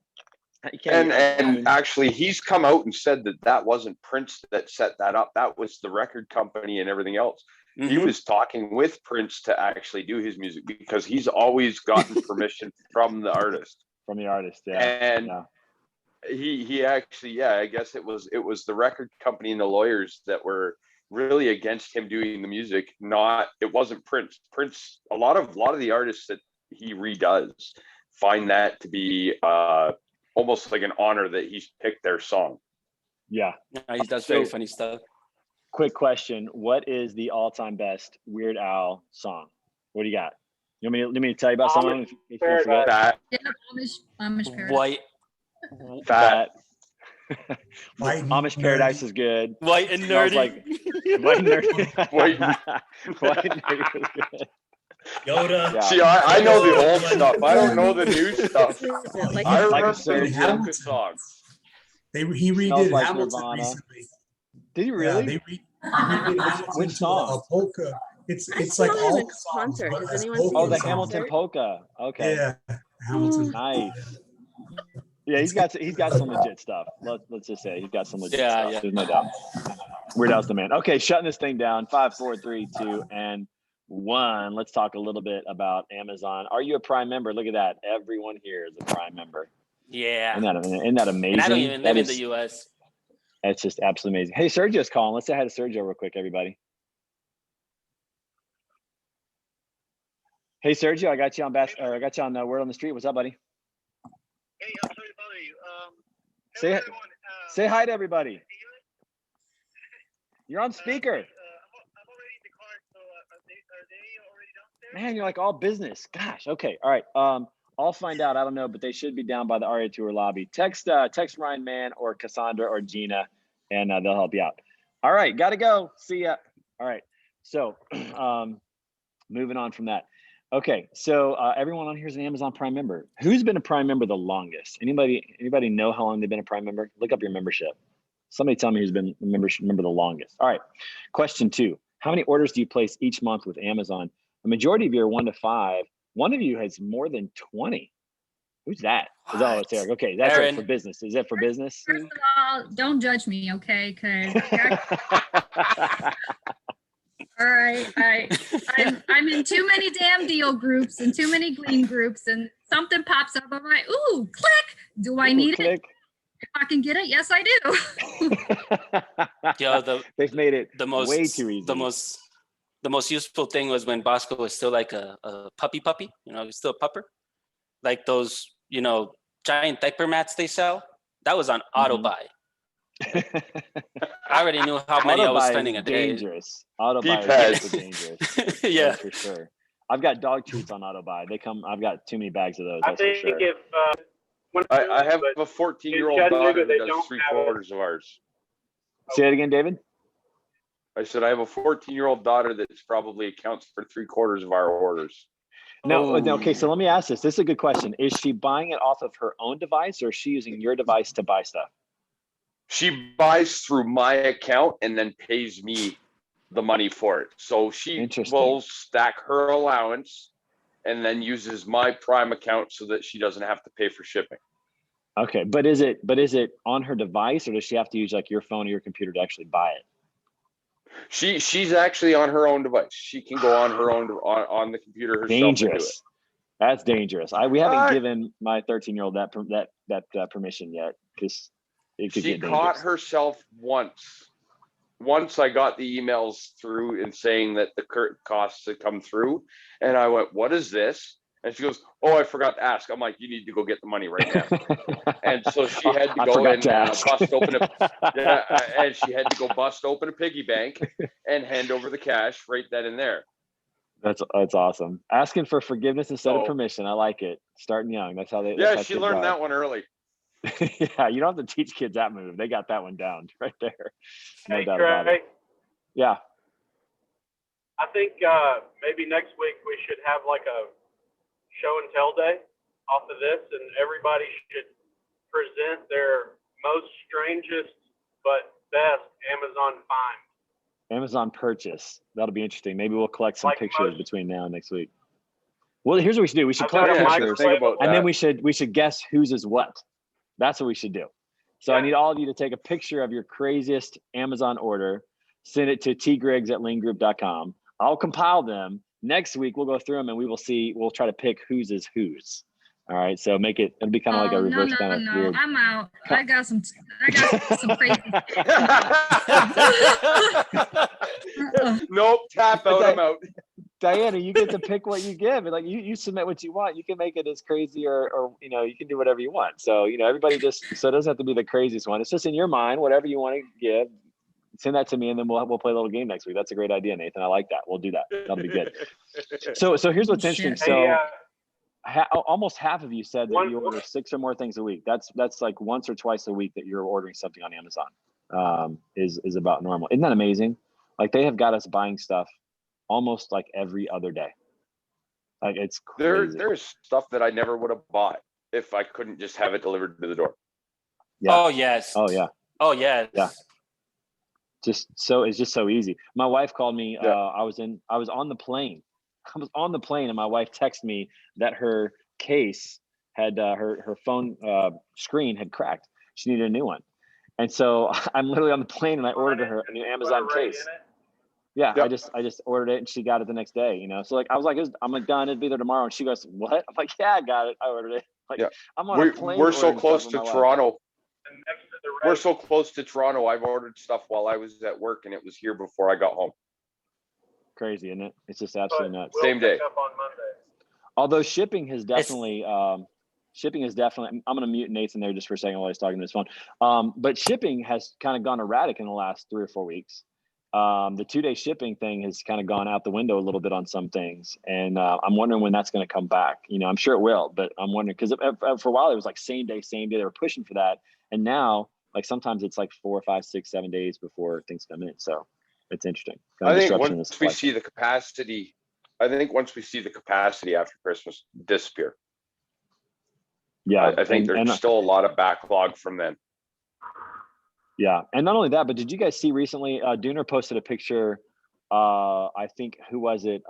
And actually, he's come out and said that wasn't Prince that set that up. That was the record company and everything else. Mm-hmm. He was talking with Prince to actually do his music because he's always gotten permission from the artist. From the artist, yeah. And he actually, yeah, I guess it was the record company and the lawyers that were really against him doing the music. It wasn't Prince. Prince, a lot of the artists that he redoes find that to be almost like an honor that he's picked their song. Yeah. He does very funny stuff. Quick question. What is the all-time best Weird Al song? What do you got? You want me to tell you about someone? If you forget that. Amish Paradise. White. Fat. White and Amish Paradise is good. White and Smells nerdy. Like, white and nerdy. White. White and nerdy was good. Yoda. Yeah. See, I know the old stuff. I don't know the new stuff. Like I Like remember Sergio. the Joker songs. He Smells redid Like Hamilton Nirvana. recently. Did you Yeah, really? they redid Hamilton Which to song? a polka. It's I like saw him all in songs, concert. but Has as anyone polka seen Oh, him the in songs. Hamilton concert? polka. Okay. Yeah, Hamilton. Nice. Yeah, he's got some legit stuff. Let's just say he's got some legit Yeah, stuff. yeah. There's no doubt. Weird Al's the man. Okay, shutting this thing down. 5, 4, 3, 2, and 1. Let's talk a little bit about Amazon. Are you a Prime member? Look at that. Everyone here is a Prime member. Yeah. Isn't that amazing? And I don't even live That in the is- U.S. That's just absolutely amazing. Hey, Sergio's calling. Let's say hi to Sergio real quick, everybody. Hey, Sergio, I got you on I got you on Word on the Street. What's up, buddy? Hey, I'm sorry to bother you. Say hi to everybody. You're on speaker. I'm already in the car, so are they already downstairs? Man, you're like all business. Gosh. Okay. All right. I'll find out. I don't know, but they should be down by the RA Tour lobby. Text Ryan Mann or Cassandra or Gina, and they'll help you out. All right. Got to go. See ya. All right. So, moving on from that. Okay. So everyone on here is an Amazon Prime member. Who's been a Prime member the longest? Anybody know how long they've been a Prime member? Look up your membership. Somebody tell me who's been a member the longest. All right. Question 2. How many orders do you place each month with Amazon? The majority of you are 1 to 5. One of you has more than 20. Who's that? Oh, it's Eric. Okay, that's Aaron. For business. Is that for business? First of all, don't judge me, okay? Because all right, I'm in too many damn deal groups and too many glean groups, and something pops up. I'm like, ooh, click. Do I need it? If I can get it, yes, I do. Yeah, they've made it way too easy. The most useful thing was when Bosco was still like a puppy, you know, he was still a pupper. Like those, you know, giant diaper mats they sell. That was on auto buy. I already knew how many I was spending a day. Dangerous. Auto buy is dangerous. Yeah, for sure. I've got dog treats on auto buy. I've got too many bags of those. I think if I have a 14-year-old daughter that does 3/4 of ours. Say it again, David. I said I have a 14-year-old daughter that's probably accounts for 3/4 of our orders. No, okay. So let me ask this. This is a good question. Is she buying it off of her own device, or is she using your device to buy stuff? She buys through my account and then pays me the money for it. So she will stack her allowance and then uses my Prime account so that she doesn't have to pay for shipping. Okay, but is it on her device, or does she have to use like your phone or your computer to actually buy it? She's actually on her own device. She can go on her own on the computer herself and do it. Dangerous. That's dangerous. We haven't Uh, given my 13-year-old that permission yet, because it could She get caught dangerous. herself once. Once I got the emails through and saying that the costs had come through, and I went, "What is this?" And she goes, "Oh, I forgot to ask." I'm like, "You need to go get the money right now." And so she had to I go forgot and to ask. bust open and she had to go bust open a piggy bank and hand over the cash right then and there. That's awesome. Asking for forgiveness instead of So- permission. I like it. Starting young. That's how Yeah, how she kids learned are. that one early. Yeah, you don't have to teach kids that move. They got that one down right there. No Hey, doubt about Trey, it. Yeah. I think maybe next week we should have like a show and tell day off of this, and everybody should present their most strangest but best Amazon find. Amazon purchase. That'll be interesting. Maybe we'll collect some Like pictures between now and next week. Well, here's what we should do. We should I've got collect a pictures, think about and then that. we should guess whose is what. That's what we should do. So I need all of you to take a picture of your craziest Amazon order, send it to tgriggs@leangroup.com. I'll compile them. Next week we'll go through them and we'll try to pick whose is whose. All right. So it'll be kind of like a reverse kind of weird. I'm out. I got some crazy. Nope, tap out. I'm out. Diana, you get to pick what you give. Like you submit what you want. You can make it as crazy or you can do whatever you want. So, everybody so it doesn't have to be the craziest one. It's just in your mind, whatever you want to give. Send that to me and then we'll play a little game next week. That's a great idea, Nathan. I like that. We'll do that. That'll be good. So here's what's interesting. So almost half of you said that you order 6 or more things a week. That's like once or twice a week that you're ordering something on Amazon. Is about normal. Isn't that amazing? Like they have got us buying stuff almost like every other day. Like it's crazy. There's stuff that I never would have bought if I couldn't just have it delivered to the door. Yeah. Oh yes. Oh yeah. Oh yes. Yeah. It's just so easy. My wife called me. Yeah. I was on the plane. I was on the plane and my wife texted me that her case had her phone screen had cracked. She needed a new one. And so I'm literally on the plane and I ordered her a new Amazon case. Yeah, Yep. I just ordered it and she got it the next day, So like I was like, I'm like done, it'd be there tomorrow. And she goes, "What?" I'm like, "Yeah, I got it. I ordered it." Like Yeah. I'm on a plane. We're so ordering close stuff to with my wife. Toronto. We're so close to Toronto. I've ordered stuff while I was at work and it was here before I got home. Crazy, isn't it? It's just absolutely nuts. Same day. Up on Monday. Although shipping has definitely I'm going to mute Nathan there just for a second while he's talking to his phone. But shipping has kind of gone erratic in the last 3 or 4 weeks. The 2-day shipping thing has kind of gone out the window a little bit on some things. And I'm wondering when that's going to come back. I'm sure it will, but I'm wondering because for a while it was like same day. They were pushing for that. And now like sometimes it's like 4, 5, 6, 7 days before things come in. So it's interesting. I think once we see the capacity, after Christmas disappear. Yeah, I think there's still a lot of backlog from then. Yeah, and not only that, but did you guys see recently? Dooner posted a picture. I think who was it?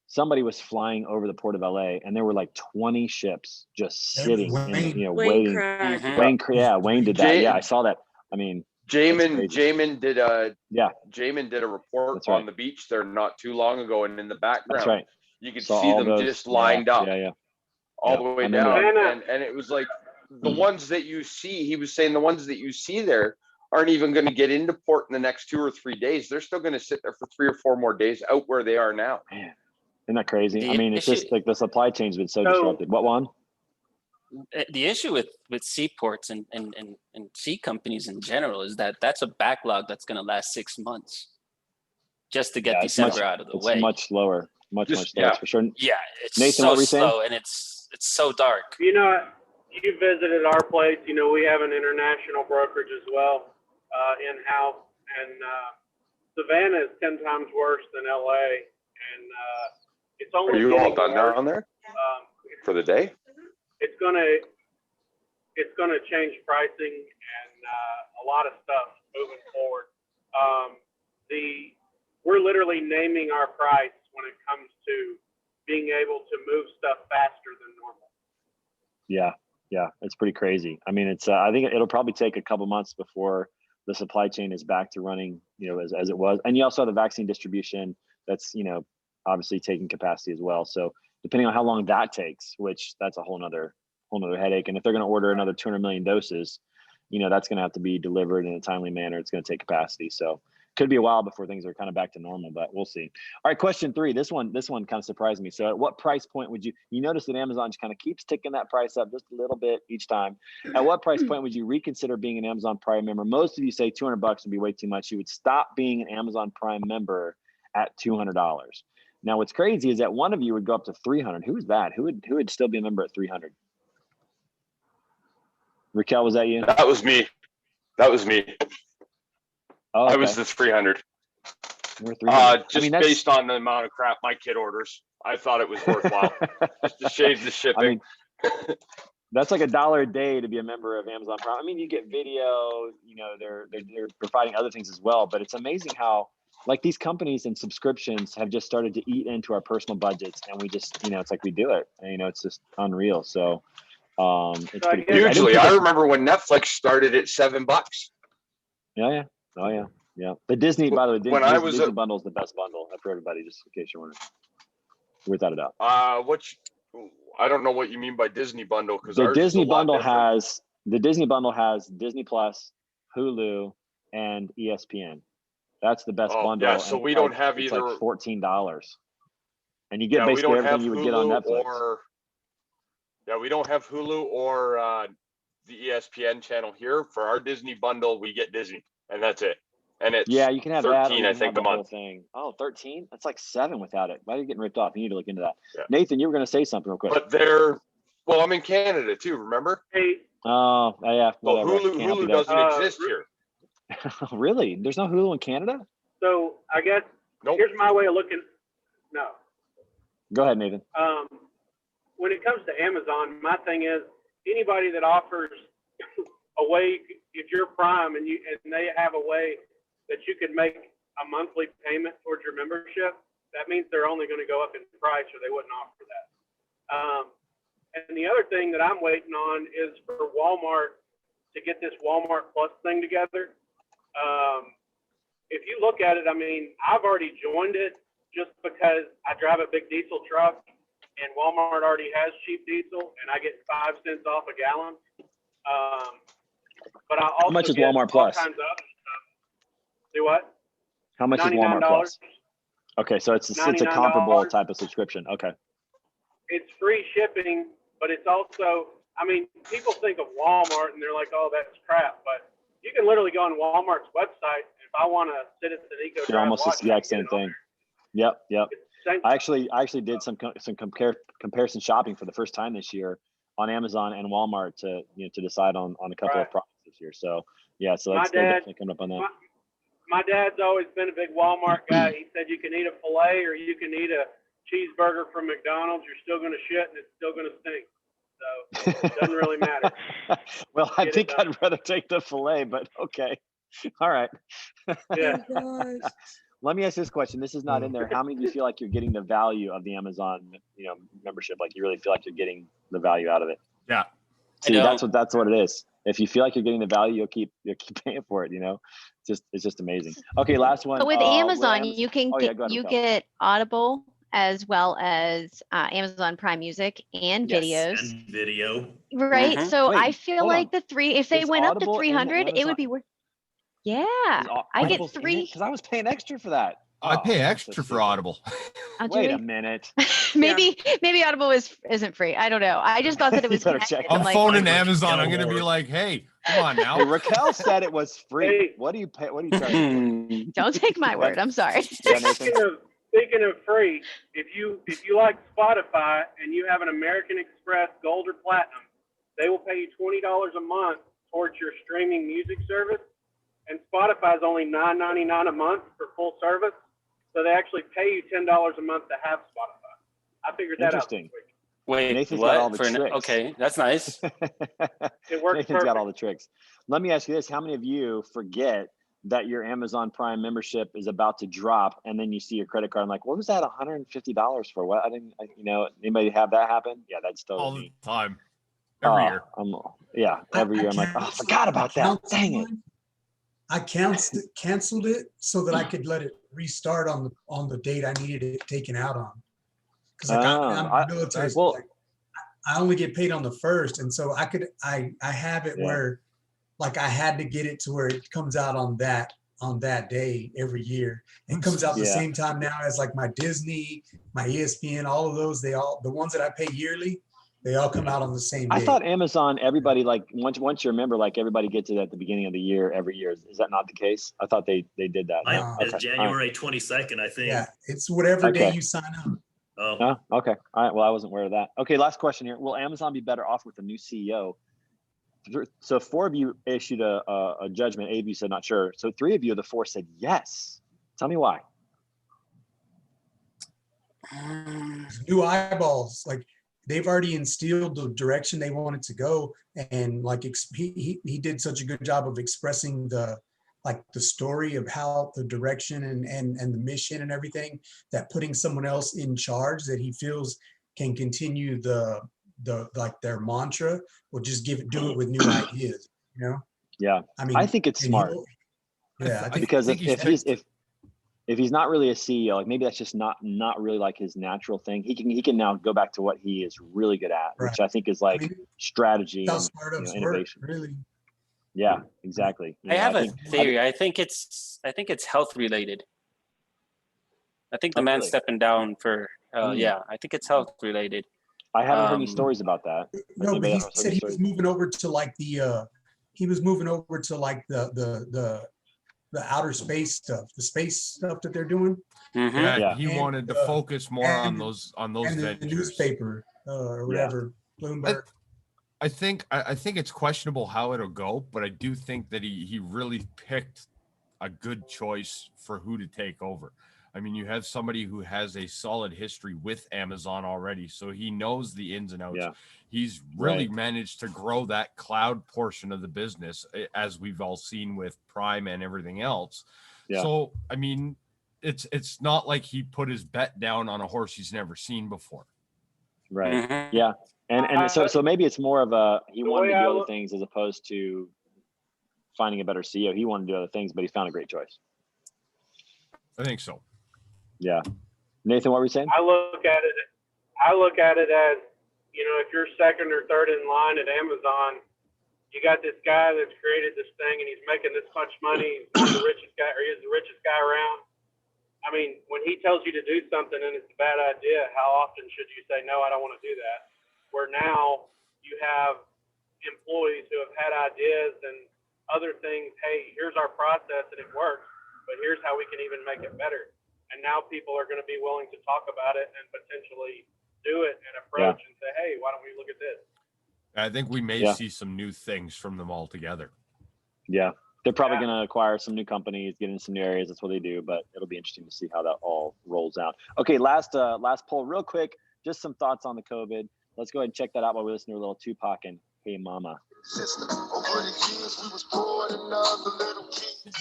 Somebody was flying over the port of LA, and there were like 20 ships just sitting, waiting. Wayne Wayne did that. Yeah, I saw that. I mean, Jamin did a report right. on the beach there not too long ago, and in the background, that's right. You could Saw see them those, just lined up, all the way down, that. and it was like the ones that you see. He was saying the ones that you see there aren't even going to get into port in the next 2 or 3 days. They're still going to sit there for 3 or 4 more days out where they are now. Man, isn't that crazy? I mean, it's just like the supply chain's been so disrupted. What, Juan? The issue with seaports and sea companies in general is that that's a backlog that's going to last 6 months just to get December out of the way. It's much slower, much slower for sure. Yeah, it's Nathan, so what were you saying? slow and it's so dark. You visited our place. We have an international brokerage as well, in-house, and Savannah is 10 times worse than LA, and it's only. Are you all done worse. down there for the day? It's gonna change pricing and a lot of stuff moving forward. We're literally naming our price when it comes to being able to move stuff faster than normal. Yeah, Yeah, it's pretty crazy. I mean, it's I think it'll probably take a couple months before the supply chain is back to running, as it was. And you also have the vaccine distribution that's, obviously taking capacity as well. So depending on how long that takes, which that's a whole nother headache. And if they're going to order another 200 million doses, that's going to have to be delivered in a timely manner. It's going to take capacity. So could be a while before things are kind of back to normal, but we'll see. All right, question 3. This one kind of surprised me. So at what price point would you notice that Amazon just kind of keeps ticking that price up just a little bit each time. At what price point would you reconsider being an Amazon Prime member? Most of you say $200 would be way too much. You would stop being an Amazon Prime member at $200. Now, what's crazy is that one of you would go up to 300. Who is that? Who would still be a member at 300? Raquel, was that you? That was me. Oh, okay. I was the 300. We're 300. Just based on the amount of crap my kid orders, I thought it was worthwhile just to shave the shipping. That's like $1 a day to be a member of Amazon Prime. I mean, you get video. They're providing other things as well. But it's amazing how these companies and subscriptions have just started to eat into our personal budgets, and we just it's like we do it. And, it's just unreal. So it's pretty crazy. Hugely. I remember when Netflix started at $7. Yeah. Oh yeah. The Disney, by the way, Disney bundle is the best bundle for everybody, just in case you're wondering. Without a doubt. I don't know what you mean by Disney bundle, because the Disney bundle has Disney Plus, Hulu, and ESPN. That's the best bundle. Yeah, so we don't have either. It's like $14, and you get basically everything you would get on Netflix. We don't have Hulu or the ESPN channel here. For our Disney bundle, we get Disney, and that's it. And it's you can have 13, that, I think, a month. Thing. Oh, 13? That's like 7 without it. Why are you getting ripped off? You need to look into that. Yeah. Nathan, you were going to say something real quick. But I'm in Canada too, remember? Oh, yeah. Well, Hulu doesn't exist here. Really? There's no Hulu in Canada? So I guess here's my way of looking. No. Go ahead, Nathan. When it comes to Amazon, my thing is anybody that offers a way, if you're Prime and they have a way that you could make a monthly payment towards your membership, that means they're only going to go up in price, or they wouldn't offer that. And the other thing that I'm waiting on is for Walmart to get this Walmart Plus thing together. If you look at it, I mean, I've already joined it just because I drive a big diesel truck, and Walmart already has cheap diesel, and I get 5 cents off a gallon. But I also how much is Walmart Plus? All kinds of other stuff. Do what? How much is Walmart Plus? Okay, so it's a comparable type of subscription. Okay. It's free shipping, but it's also, I mean, people think of Walmart and they're like, oh, that's crap. But you can literally go on Walmart's website. If I want to sit at the Eco They're almost the exact same thing. Yep. I actually did some comparison shopping for the first time this year on Amazon and Walmart to decide on a couple of products this year. So so that's definitely coming up on that. My dad's always been a big Walmart guy. He said you can eat a filet or you can eat a cheeseburger from McDonald's. You're still going to shit and it's still going to stink. So it doesn't really matter. Well, I think I'd rather take the filet, but okay. All right. Yeah. Let me ask this question. This is not in there. How many of you feel like you're getting the value of the Amazon, membership? Like you really feel like you're getting the value out of it? Yeah. See, that's what it is. If you feel like you're getting the value, you'll keep paying for it. It's just amazing. Okay, last one. But with Amazon, you can get Audible as well as Amazon Prime Music and videos. And video. Right. Mhm. So Wait, I feel like if they went up to Audible 300, it would be worth. Yeah, I get 3 because I was paying extra for that. I pay extra for Audible. Wait a minute. Maybe Audible isn't free. I don't know. I just thought that it was. Connected. I'm phoning Amazon. I'm gonna be like, hey, come on now. Hey, Raquel said it was free. What do you pay? What are you charging? Don't take my word. I'm sorry. Speaking of free, if you like Spotify and you have an American Express Gold or Platinum, they will pay you $20 a month towards your streaming music service. And Spotify is only $9.99 a month for full service, so they actually pay you $10 a month to have Spotify. I figured that out. Interesting. Wait, Nathan's what? got all the tricks. Okay, that's nice. It works. Nathan's got all the tricks. Let me ask you this: how many of you forget that your Amazon Prime membership is about to drop, and then you see your credit card? I'm like, what was that? $150 for what? Anybody have that happen? Yeah, that's totally all the time. Every year. Every year I'm like, oh, I forgot about that. Dang it. I canceled it so that I could let it restart on the date I needed it taken out on. Because I'm military, so like, I only get paid on the 1st, and so I have it where like I had to get it to where it comes out on that day every year. It comes out the same time now as like my Disney, my ESPN, all of those. The ones that I pay yearly, they all come out on the same day. I thought Amazon, everybody like once you're a member, like everybody gets it at the beginning of the year every year. Is that not the case? I thought they did that. Mine is January 22nd, I think. Yeah, it's whatever day you sign up. Oh, okay. All right. Well, I wasn't aware of that. Okay, last question here. Will Amazon be better off with a new CEO? So 4 of you issued a judgment. 8 of you said not sure. So 3 of you of the 4 said yes. Tell me why. New eyeballs, like they've already instilled the direction they wanted to go, and like he did such a good job of expressing the story of how the direction and the mission and everything, that putting someone else in charge that he feels can continue the like their mantra, will just do it with new ideas, you know? Yeah. I mean, I think it's smart. Because if he's not really a CEO, like maybe that's just not really like his natural thing. He can now go back to what he is really good at, which I think is like strategy and innovation. Really. Yeah, exactly. I have a theory. I think it's health related. I think the man's stepping down for I think it's health related. I haven't heard any stories about that. No, but he said he was moving over to like the outer space stuff, the space stuff that they're doing. Yeah, he wanted to focus more on those and ventures. the newspaper or whatever, Bloomberg. I think it's questionable how it'll go, but I do think that he really picked a good choice for who to take over. I mean, you have somebody who has a solid history with Amazon already, so he knows the ins and outs. Yeah. He's really managed to grow that cloud portion of the business, as we've all seen with Prime and everything else. Yeah. So, I mean, it's not like he put his bet down on a horse he's never seen before. Right. Yeah. And so maybe it's more of he wanted to do other things as opposed to finding a better CEO. He wanted to do other things, but he found a great choice. I think so. Yeah. Nathan, what were you saying? I look at it as, you know, if you're second or third in line at Amazon, you got this guy that's created this thing and he's making this much money. He's one of the richest guy, or he's the richest guy around. I mean, when he tells you to do something and it's a bad idea, how often should you say, no, I don't want to do that? Where now you have employees who have had ideas and other things. Hey, here's our process and it works, but here's how we can even make it better. And now people are going to be willing to talk about it and potentially do it and approach and say, hey, why don't we look at this? I think we may see some new things from them all together. Yeah. They're probably going to acquire some new companies, get into some new areas. That's what they do, but it'll be interesting to see how that all rolls out. Okay, last poll real quick. Just some thoughts on the COVID. Let's go ahead and check that out while we listen to a little Tupac and Hey Mama.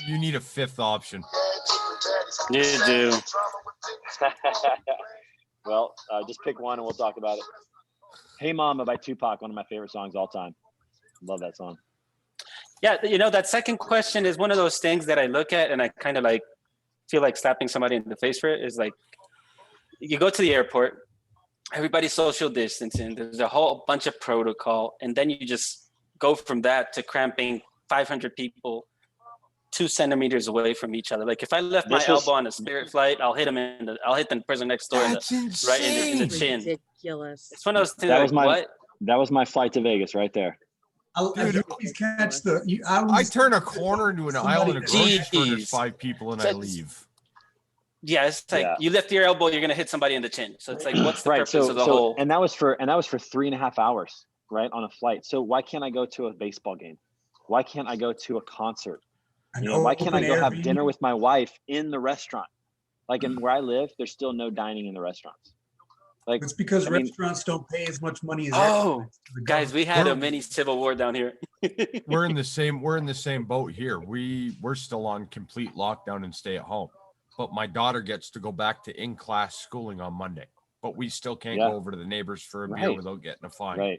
You need a 5th option. You do. Well, just pick one and we'll talk about it. Hey Mama by Tupac, one of my favorite songs all time. Love that song. Yeah, you know, that second question is one of those things that I look at and I kind of like feel like slapping somebody in the face for it. Is like, you go to the airport, everybody's social distancing, there's a whole bunch of protocol, and then you just go from that to cramping 500 people 2 centimeters away from each other. Like if I left my elbow on a Spirit flight, I'll hit the person next door right in the chin. Ridiculous. It's one of those things. That was my flight to Vegas right there. I always catch I turn a corner into an aisle in a grocery store, there's 5 people and I leave. Yeah, it's like you lift your elbow, you're gonna hit somebody in the chin. So it's like, what's the purpose of the whole? And that was for 3.5 hours, right, on a flight. So why can't I go to a baseball game? Why can't I go to a concert? Why can't I go have dinner with my wife in the restaurant? Like where I live, there's still no dining in the restaurants. Like it's because restaurants don't pay as much money as guys, we had a mini civil war down here. we're in the same boat here. We're still on complete lockdown and stay at home. But my daughter gets to go back to in-class schooling on Monday. But we still can't go over to the neighbors for a beer without getting a fine.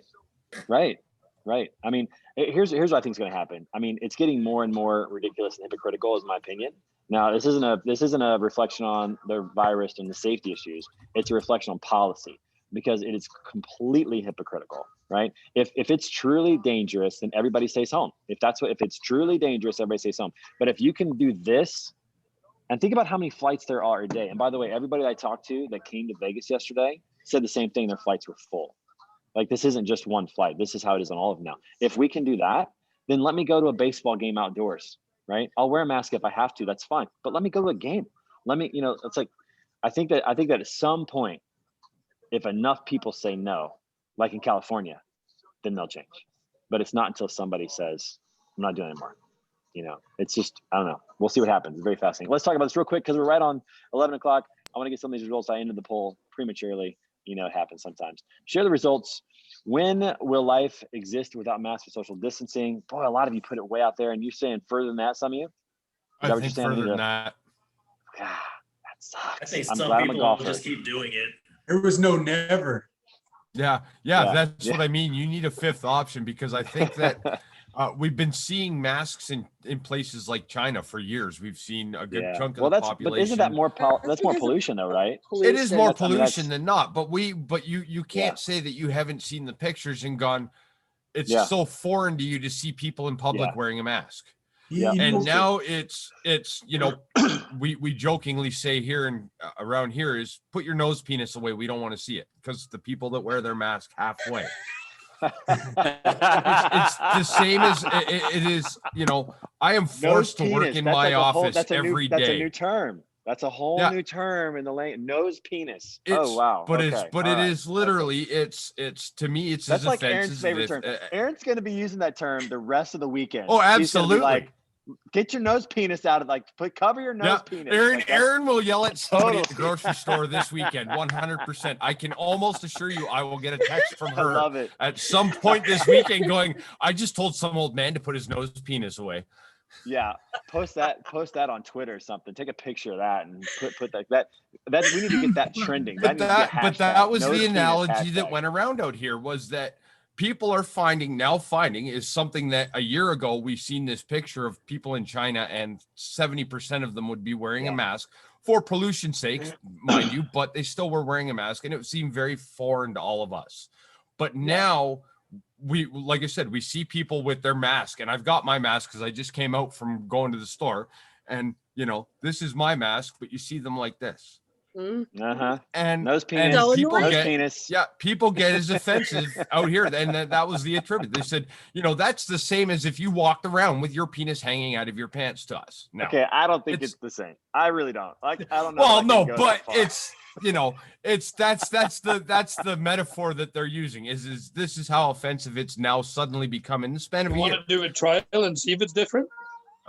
Right. Right. I mean, here's what I think is going to happen. I mean, it's getting more and more ridiculous and hypocritical, is my opinion. Now, this isn't a reflection on the virus and the safety issues. It's a reflection on policy, because it is completely hypocritical, right? If it's truly dangerous, then everybody stays home. If it's truly dangerous, everybody stays home. But if you can do this, and think about how many flights there are a day. And by the way, everybody that I talked to that came to Vegas yesterday said the same thing. Their flights were full. Like, this isn't just one flight. This is how it is on all of them now. If we can do that, then let me go to a baseball game outdoors, right? I'll wear a mask if I have to. That's fine. But let me go to a game. Let me, it's like, I think that at some point, if enough people say no, like in California, then they'll change. But it's not until somebody says, I'm not doing it anymore. It's just, I don't know. We'll see what happens. It's very fascinating. Let's talk about this real quick, because we're right on 11 o'clock. I want to get some of these results. I ended the poll prematurely. It happens sometimes. Share the results. When will life exist without masks or social distancing? Boy, a lot of you put it way out there, and you're saying further than that, some of you? Is I that what think you're saying? further than that. God, that sucks. I think I'm some glad I'm a people will golfer. just keep doing it. There was no never. Yeah, that's what I mean. You need a fifth option, because I think that we've been seeing masks in places like China for years. We've seen a good chunk of the population. But isn't that more that's more pollution though, right? It is more pollution that's than not. But you can't say that you haven't seen the pictures and gone, it's so foreign to you to see people in public wearing a mask. Yeah. And now it's we jokingly say here and around here is, put your nose penis away. We don't want to see it, because the people that wear their mask halfway. It's the same as it is. I am forced to work in my office every day. That's a new term. That's a whole new term in the lane. Nose penis. Oh wow. But it is literally it's to me it's that's as like offensive Aaron's favorite term. Aaron's going to be using that term the rest of the weekend. Oh, absolutely. He's gonna be like, get your nose penis out of cover your nose penis. Aaron will yell at somebody at the grocery store this weekend. 100%. I can almost assure you I will get a text from her at some point this weekend going, I just told some old man to put his nose penis away. Yeah, post that on Twitter or something. Take a picture of that and put that we need to get that trending. But that was the analogy that went around out here, was that people are finding is something that a year ago we've seen this picture of people in China, and 70% of them would be wearing a mask for pollution sakes, mind you, but they still were wearing a mask, and it seemed very foreign to all of us. But now we, like I said, we see people with their mask, and I've got my mask because I just came out from going to the store, and this is my mask, but you see them like this. And nose penis. And people nose get, penis. Yeah, people get as offensive out here. And that was the attribute. They said, that's the same as if you walked around with your penis hanging out of your pants to us. No. Okay, I don't think it's the same. I really don't. I don't know. Well, no, but it's that's the metaphor that they're using. Is this is how offensive it's now suddenly become in the span of a year. Want to do a trial and see if it's different?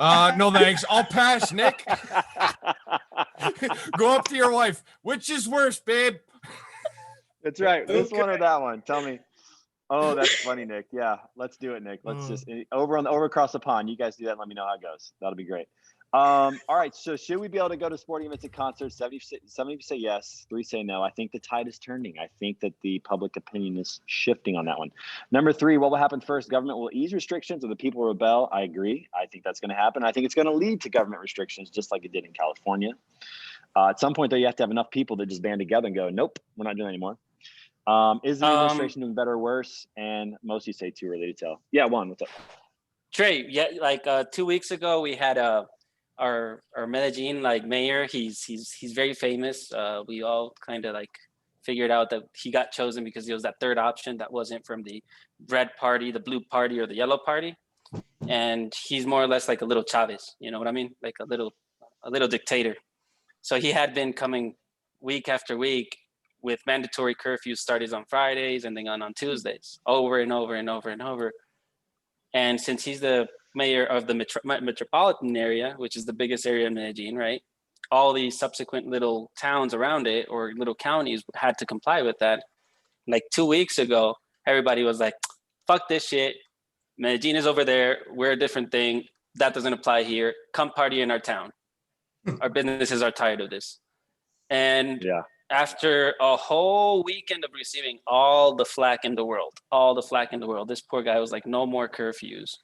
No thanks. I'll pass, Nick. Go up to your wife. Which is worse, babe? That's right. This one or that one? Tell me. Oh, that's funny, Nick. Yeah, let's do it, Nick. Let's just over across the pond. You guys do that and let me know how it goes. That'll be great. All right. So should we be able to go to sporting events and concerts? 70 say yes, 3 say no. I think the tide is turning. I think that the public opinion is shifting on that one. Number 3, what will happen first? Government will ease restrictions or the people rebel? I agree. I think that's going to happen. I think it's going to lead to government restrictions, just like it did in California. At some point, though, you have to have enough people that just band together and go, nope, we're not doing it anymore. Is the administration doing better or worse? And most of you say too early to tell. Yeah, Juan, what's up? Trey, yeah, like 2 weeks ago, we had our Medellin mayor. He's very famous. We all kind of figured out that he got chosen because he was that third option that wasn't from the red party, the blue party, or the yellow party. And he's more or less like a little Chavez, you know what I mean? Like a little dictator. So he had been coming week after week with mandatory curfews started on Fridays and then on Tuesdays, over and over and over and over. And since he's the mayor of the metropolitan area, which is the biggest area in Medellin, right? All these subsequent little towns around it or little counties had to comply with that. Like 2 weeks ago, everybody was like, fuck this shit. Medellin is over there. We're a different thing. That doesn't apply here. Come party in our town. Our businesses are tired of this. And After a whole weekend of receiving all the flack in the world, this poor guy was like, no more curfews,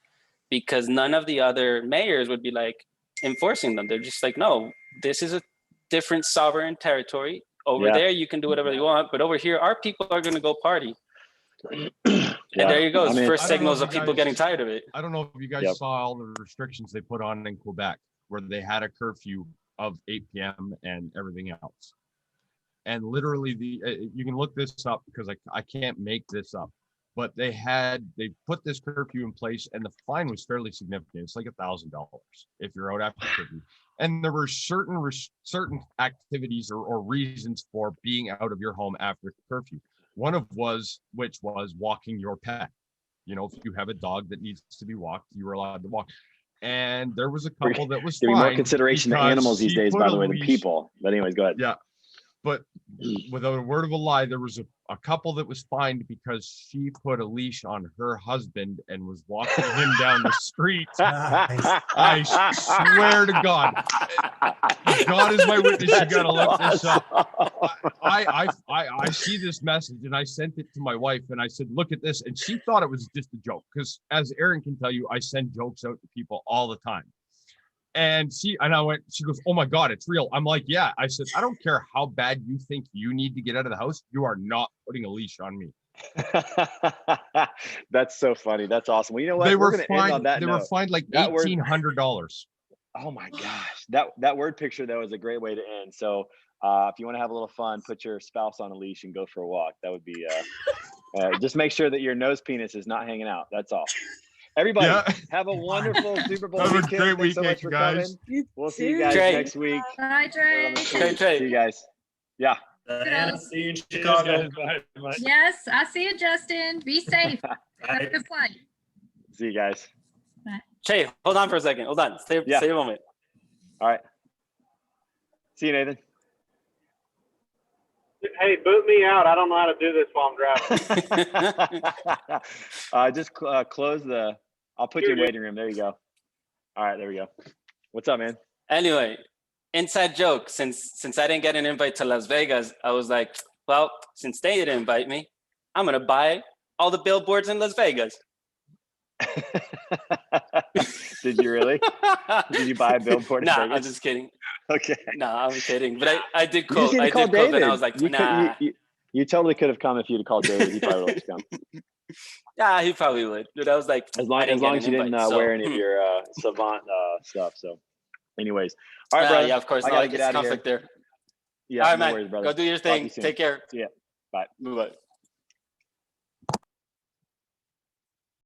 because none of the other mayors would be like enforcing them. They're just like, no, this is a different sovereign territory. Over there, you can do whatever you want, but over here, our people are going to go party. And there you go. It's first signals of people getting tired of it. I don't know if you guys saw all the restrictions they put on in Quebec, where they had a curfew of 8 p.m. and everything else. And literally, you can look this up because I can't make this up. But they put this curfew in place, and the fine was fairly significant. It's like $1,000 if you're out after curfew. And there were certain activities or reasons for being out of your home after curfew. One of which was walking your pet. You know, if you have a dog that needs to be walked, you were allowed to walk. And there was a couple that was giving more consideration to animals these days, by the way, than people. But anyways, go ahead. Yeah. But without a word of a lie, there was a couple that was fined because she put a leash on her husband and was walking him down the street. I swear to God. God is my witness. You gotta look this up. I see this message and I sent it to my wife and I said, look at this. And she thought it was just a joke because, as Aaron can tell you, I send jokes out to people all the time. And she goes, oh my God, it's real. I'm like, yeah. I said, I don't care how bad you think you need to get out of the house. You are not putting a leash on me. That's so funny. That's awesome. Well, you know what? They were fined like $1,800. Oh my gosh. That word picture, though, is a great way to end. So if you want to have a little fun, put your spouse on a leash and go for a walk. That would be, just make sure that your nose penis is not hanging out. That's all. Everybody, have a wonderful Super Bowl weekend. Have a great Thanks so much for guys. coming. We'll see you guys next week. Bye, Trey. See you guys. Yeah. See you in Chicago. Yes, I see you, Justin. Be safe. Have a good flight. See you guys. Bye. Trey, hold on for a second. Hold on. Stay a moment. All right. See you, Nathan. Hey, boot me out. I don't know how to do this while I'm driving. Just close the. I'll put you in waiting room. There you go. All right, there we go. What's up, man? Anyway, inside joke. Since I didn't get an invite to Las Vegas, I was like, well, since they didn't invite me, I'm gonna buy all the billboards in Las Vegas. Did you really? Did you buy a billboard? Nah, I'm just kidding. Okay. No, I'm kidding. But I did quote. You I did quote, and I was like, you nah. You totally could have come if you'd called David. He probably would have come. Yeah, he probably would. But I was like, as long as you didn't wear any of your savant stuff. So, anyways, all right, brother. Yeah, of course. I gotta get out of conflict here. there. Yeah, all right, no man. worries, brother. Go do your thing. Take care. Yeah. Bye. Bye.